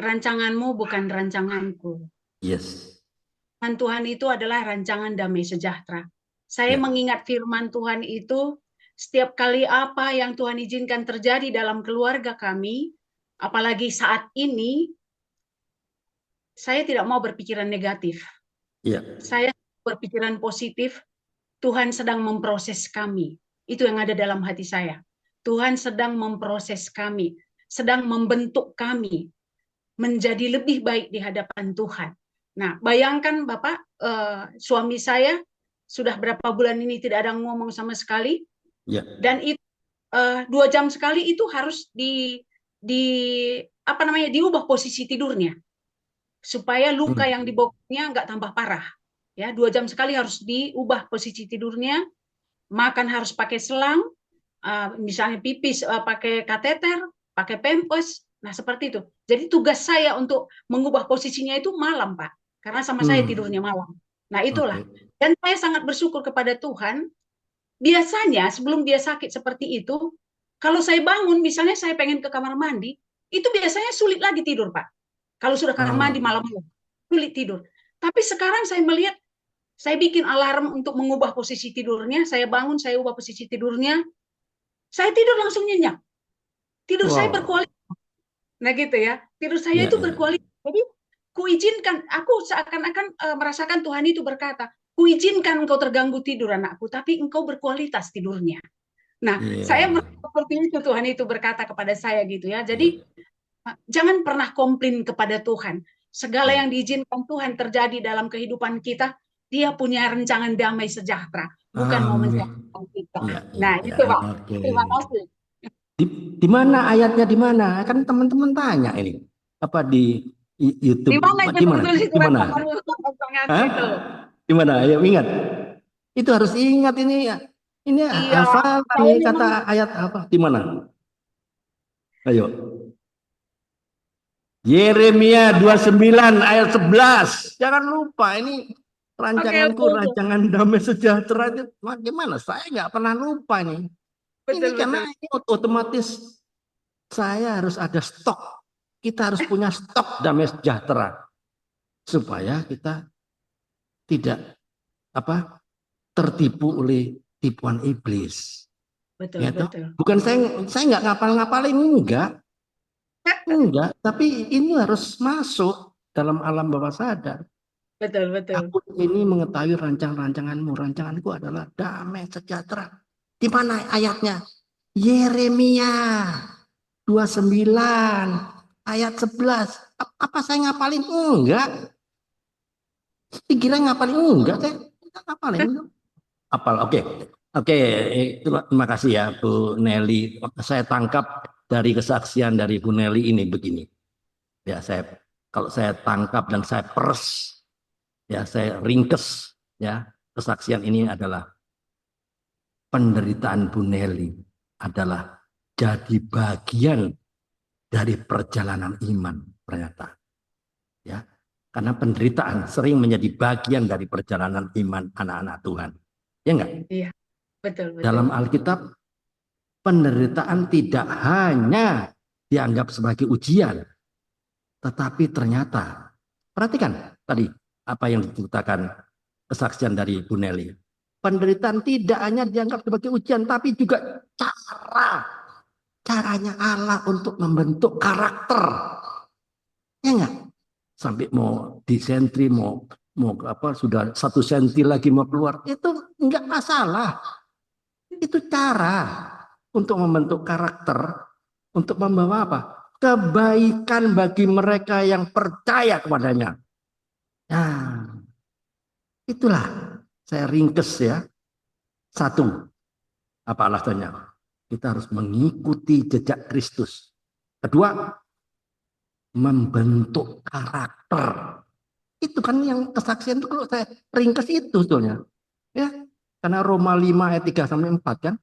rancanganmu bukan rancanganku. Yes. Tuhan itu adalah rancangan damai sejahtera. Saya Ya. mengingat firman Tuhan itu, setiap kali apa yang Tuhan izinkan terjadi dalam keluarga kami, apalagi saat ini, saya tidak mau berpikiran negatif. Ya. Saya berpikiran positif. Tuhan sedang memproses kami. Itu yang ada dalam hati saya. Tuhan sedang memproses kami, sedang membentuk kami menjadi lebih baik di hadapan Tuhan. Nah, bayangkan Bapak, suami saya sudah berapa bulan ini tidak ada ngomong sama sekali, Ya. dan itu 2 jam sekali itu harus diubah posisi tidurnya supaya luka yang dibawanya nggak tambah parah. Ya, 2 jam sekali harus diubah posisi tidurnya, makan harus pakai selang, misalnya pipis pakai kateter, pakai pampers. Nah, seperti itu. Jadi tugas saya untuk mengubah posisinya itu malam, Pak. Karena sama saya tidurnya malam. Nah, itulah. Dan saya sangat bersyukur kepada Tuhan. Biasanya sebelum dia sakit seperti itu, kalau saya bangun, misalnya saya pengen ke kamar mandi, itu biasanya sulit lagi tidur, Pak. Kalau sudah kamar mandi malam-malam, sulit tidur. Tapi sekarang saya melihat, saya bikin alarm untuk mengubah posisi tidurnya, saya bangun, saya ubah posisi tidurnya, saya tidur langsung nyenyak. Tidur saya berkualitas. Nah gitu ya, tidur saya itu berkualitas. Jadi kuizinkan, aku seakan-akan merasakan Tuhan itu berkata, kuizinkan engkau terganggu tidur anakku, tapi engkau berkualitas tidurnya. Nah, saya merasa seperti itu, Tuhan itu berkata kepada saya gitu ya. Jadi jangan pernah komplain kepada Tuhan. Segala yang diizinkan Tuhan terjadi dalam kehidupan kita, Dia punya rancangan damai sejahtera, bukan mau menjatuhkan kita. Nah, itu Pak. Terima kasih. Di mana ayatnya, di mana? Kan teman-teman tanya ini. Apa di YouTube? Di mana itu tertulis Di mana? Di mana? Ayo ingat. Itu harus ingat ini. Ini hafal nih kata ayat apa? Di mana? Ayo. Yeremia 29 ayat 11. Jangan lupa ini rancanganku, rancangan damai sejahtera itu bagaimana? Saya nggak pernah lupa ini. Ini karena ini otomatis saya harus ada stok. Kita harus punya stok damai sejahtera supaya kita tidak tertipu oleh tipuan iblis. Betul, gitu. betul. Bukan saya nggak ngapal-ngapalin, enggak, tapi ini harus masuk dalam alam bawah sadar. Betul, betul. Aku ini mengetahui rancanganmu, rancanganku adalah damai sejahtera. Di mana ayatnya? Yeremia 29 ayat 11. Apa saya ngapalin? Enggak. Dikira ngapalin? Enggak, saya ngapalin. Apal, oke. Terima kasih ya Bu Nelly. Saya tangkap dari kesaksian dari Bu Nelly ini begini. Ya, kalau saya tangkap dan saya peres, ya saya ringkes, ya kesaksian ini adalah penderitaan Bu Nelly adalah jadi bagian dari perjalanan iman ternyata. Ya, karena penderitaan sering menjadi bagian dari perjalanan iman anak-anak Tuhan. Ya enggak? Iya, betul, betul. Dalam Alkitab, penderitaan tidak hanya dianggap sebagai ujian, tetapi ternyata, perhatikan tadi apa yang diceritakan kesaksian dari Bu Nelly. Penderitaan tidak hanya dianggap sebagai ujian, tapi juga caranya Allah untuk membentuk karakter. Ya enggak? Sampai mau disentri, mau sudah 1 senti lagi mau keluar, itu enggak masalah. Itu cara untuk membentuk karakter, untuk membawa apa? Kebaikan bagi mereka yang percaya kepadanya. Nah, itulah saya ringkes ya. 1, apa alasannya? Kita harus mengikuti jejak Kristus. 2, membentuk karakter. Itu kan yang kesaksian itu kalau saya ringkes itu sebetulnya. Ya, karena Roma 5 ayat 3 sampai 4 kan.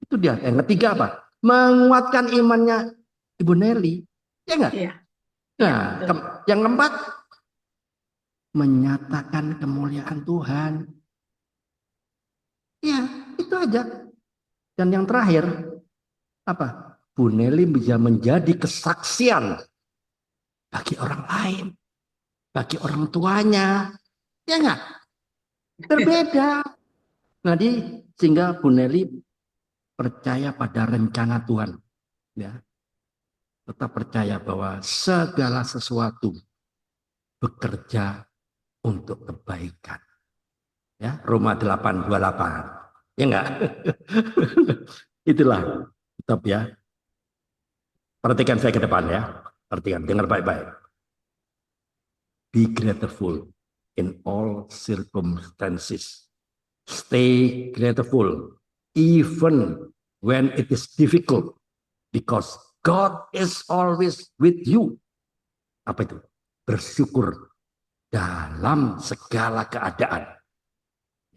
Itu dia. Yang ketiga apa? Menguatkan imannya Ibu Nelly. Ya enggak? Iya. Nah, betul. yang keempat, menyatakan kemuliaan Tuhan. Ya, itu aja. Dan yang terakhir, apa? Bu Neli bisa menjadi kesaksian bagi orang lain, bagi orang tuanya. Ya enggak? Berbeda. Jadi sehingga Bu Neli percaya pada rencana Tuhan. Ya, tetap percaya bahwa segala sesuatu bekerja untuk kebaikan. Ya, Roma 8:28. Ya enggak? Itulah tetap ya. Perhatikan saya ke depan ya. Perhatikan, dengar baik-baik. Be grateful in all circumstances. Stay grateful even when it is difficult because God is always with you. Apa itu? Bersyukur dalam segala keadaan.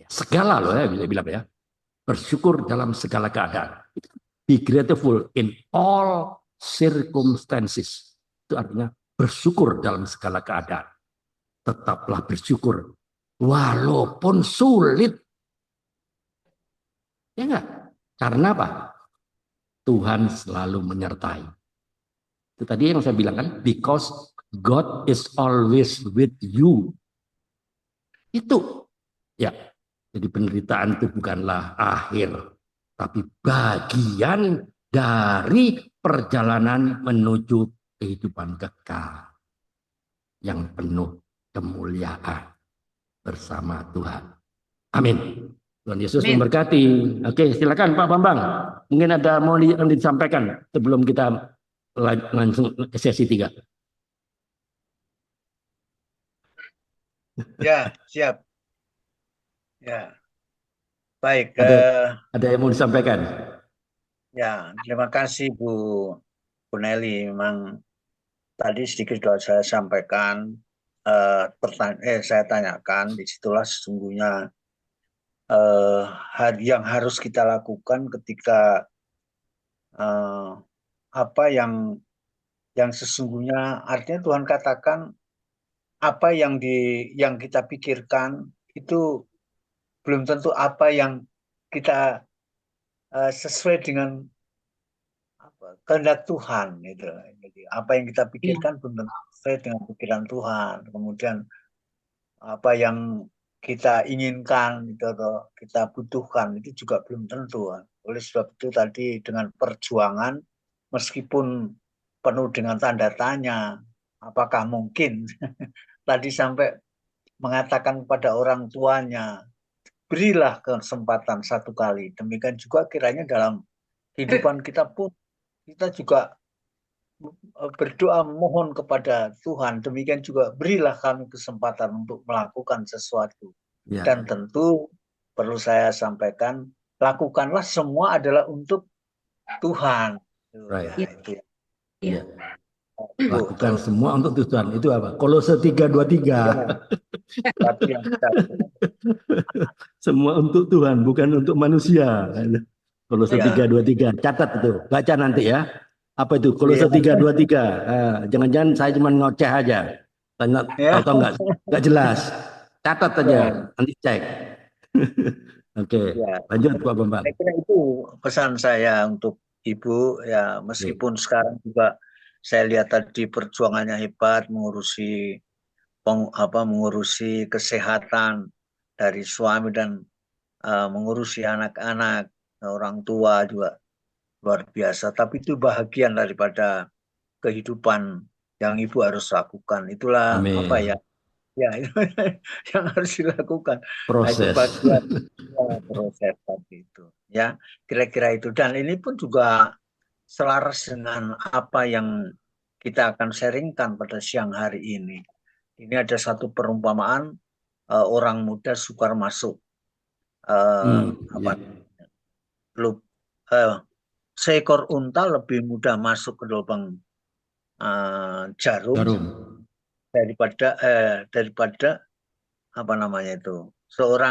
Segala loh ya, bisa bilang ya. Bersyukur dalam segala keadaan. Be grateful in all circumstances. Itu artinya bersyukur dalam segala keadaan. Tetaplah bersyukur walaupun sulit. Ya enggak? Karena apa? Tuhan selalu menyertai. Itu tadi yang saya bilang kan, because God is always with you. Itu ya. Jadi penderitaan itu bukanlah akhir, tapi bagian dari perjalanan menuju kehidupan kekal yang penuh kemuliaan bersama Tuhan. Amin. Tuhan Yesus Amin. memberkati. Oke, silakan Pak Bambang. Mungkin ada mau yang disampaikan sebelum kita langsung ke sesi 3. Ya, siap. Ya, baik. Ada yang mau disampaikan? Ya, terima kasih Bu Neli. Memang tadi sedikit sudah saya sampaikan, saya tanyakan, disitulah sesungguhnya yang harus kita lakukan ketika apa yang sesungguhnya, artinya Tuhan katakan apa yang kita pikirkan itu belum tentu apa yang kita sesuai dengan kehendak Tuhan gitu. Jadi apa yang kita pikirkan belum tentu sesuai dengan pikiran Tuhan. Kemudian apa yang kita inginkan gitu, atau kita butuhkan itu juga belum tentu. Oleh sebab itu tadi dengan perjuangan meskipun penuh dengan tanda tanya, apakah mungkin tadi sampai mengatakan kepada orang tuanya, berilah kesempatan satu kali. Demikian juga kiranya dalam kehidupan kita pun kita juga berdoa mohon kepada Tuhan. Demikian juga berilah kami kesempatan untuk melakukan sesuatu. Ya. Dan tentu perlu saya sampaikan, lakukanlah semua adalah untuk Tuhan. Right. Ya, itu. Ya. Lakukan semua untuk Tuhan. Itu apa? Kolose 3:23. Tapi yang kita Semua untuk Tuhan, bukan untuk manusia. Kolose 3:23. Catat itu. Baca nanti ya. Apa itu? Kolose 3:23. Jangan-jangan saya cuma ngoceh aja. Tahu-tahu nggak jelas. Catat aja. Nanti cek. Oke. Lanjut Pak Bambang. Saya kira itu pesan saya untuk Ibu ya, meskipun sekarang juga saya lihat tadi perjuangannya hebat mengurusi kesehatan dari suami dan mengurusi anak-anak, orang tua juga luar biasa. Tapi itu bahagian daripada kehidupan yang Ibu harus lakukan. Itulah Amin. apa ya? Ya, itu yang harus dilakukan. Proses. Nah, itu bagian proses tadi itu. Ya, kira-kira itu. Dan ini pun juga selaras dengan apa yang kita akan sharingkan pada siang hari ini. Ini ada satu perumpamaan orang muda sukar masuk. Seekor unta lebih mudah masuk ke lubang jarum daripada apa namanya itu, seorang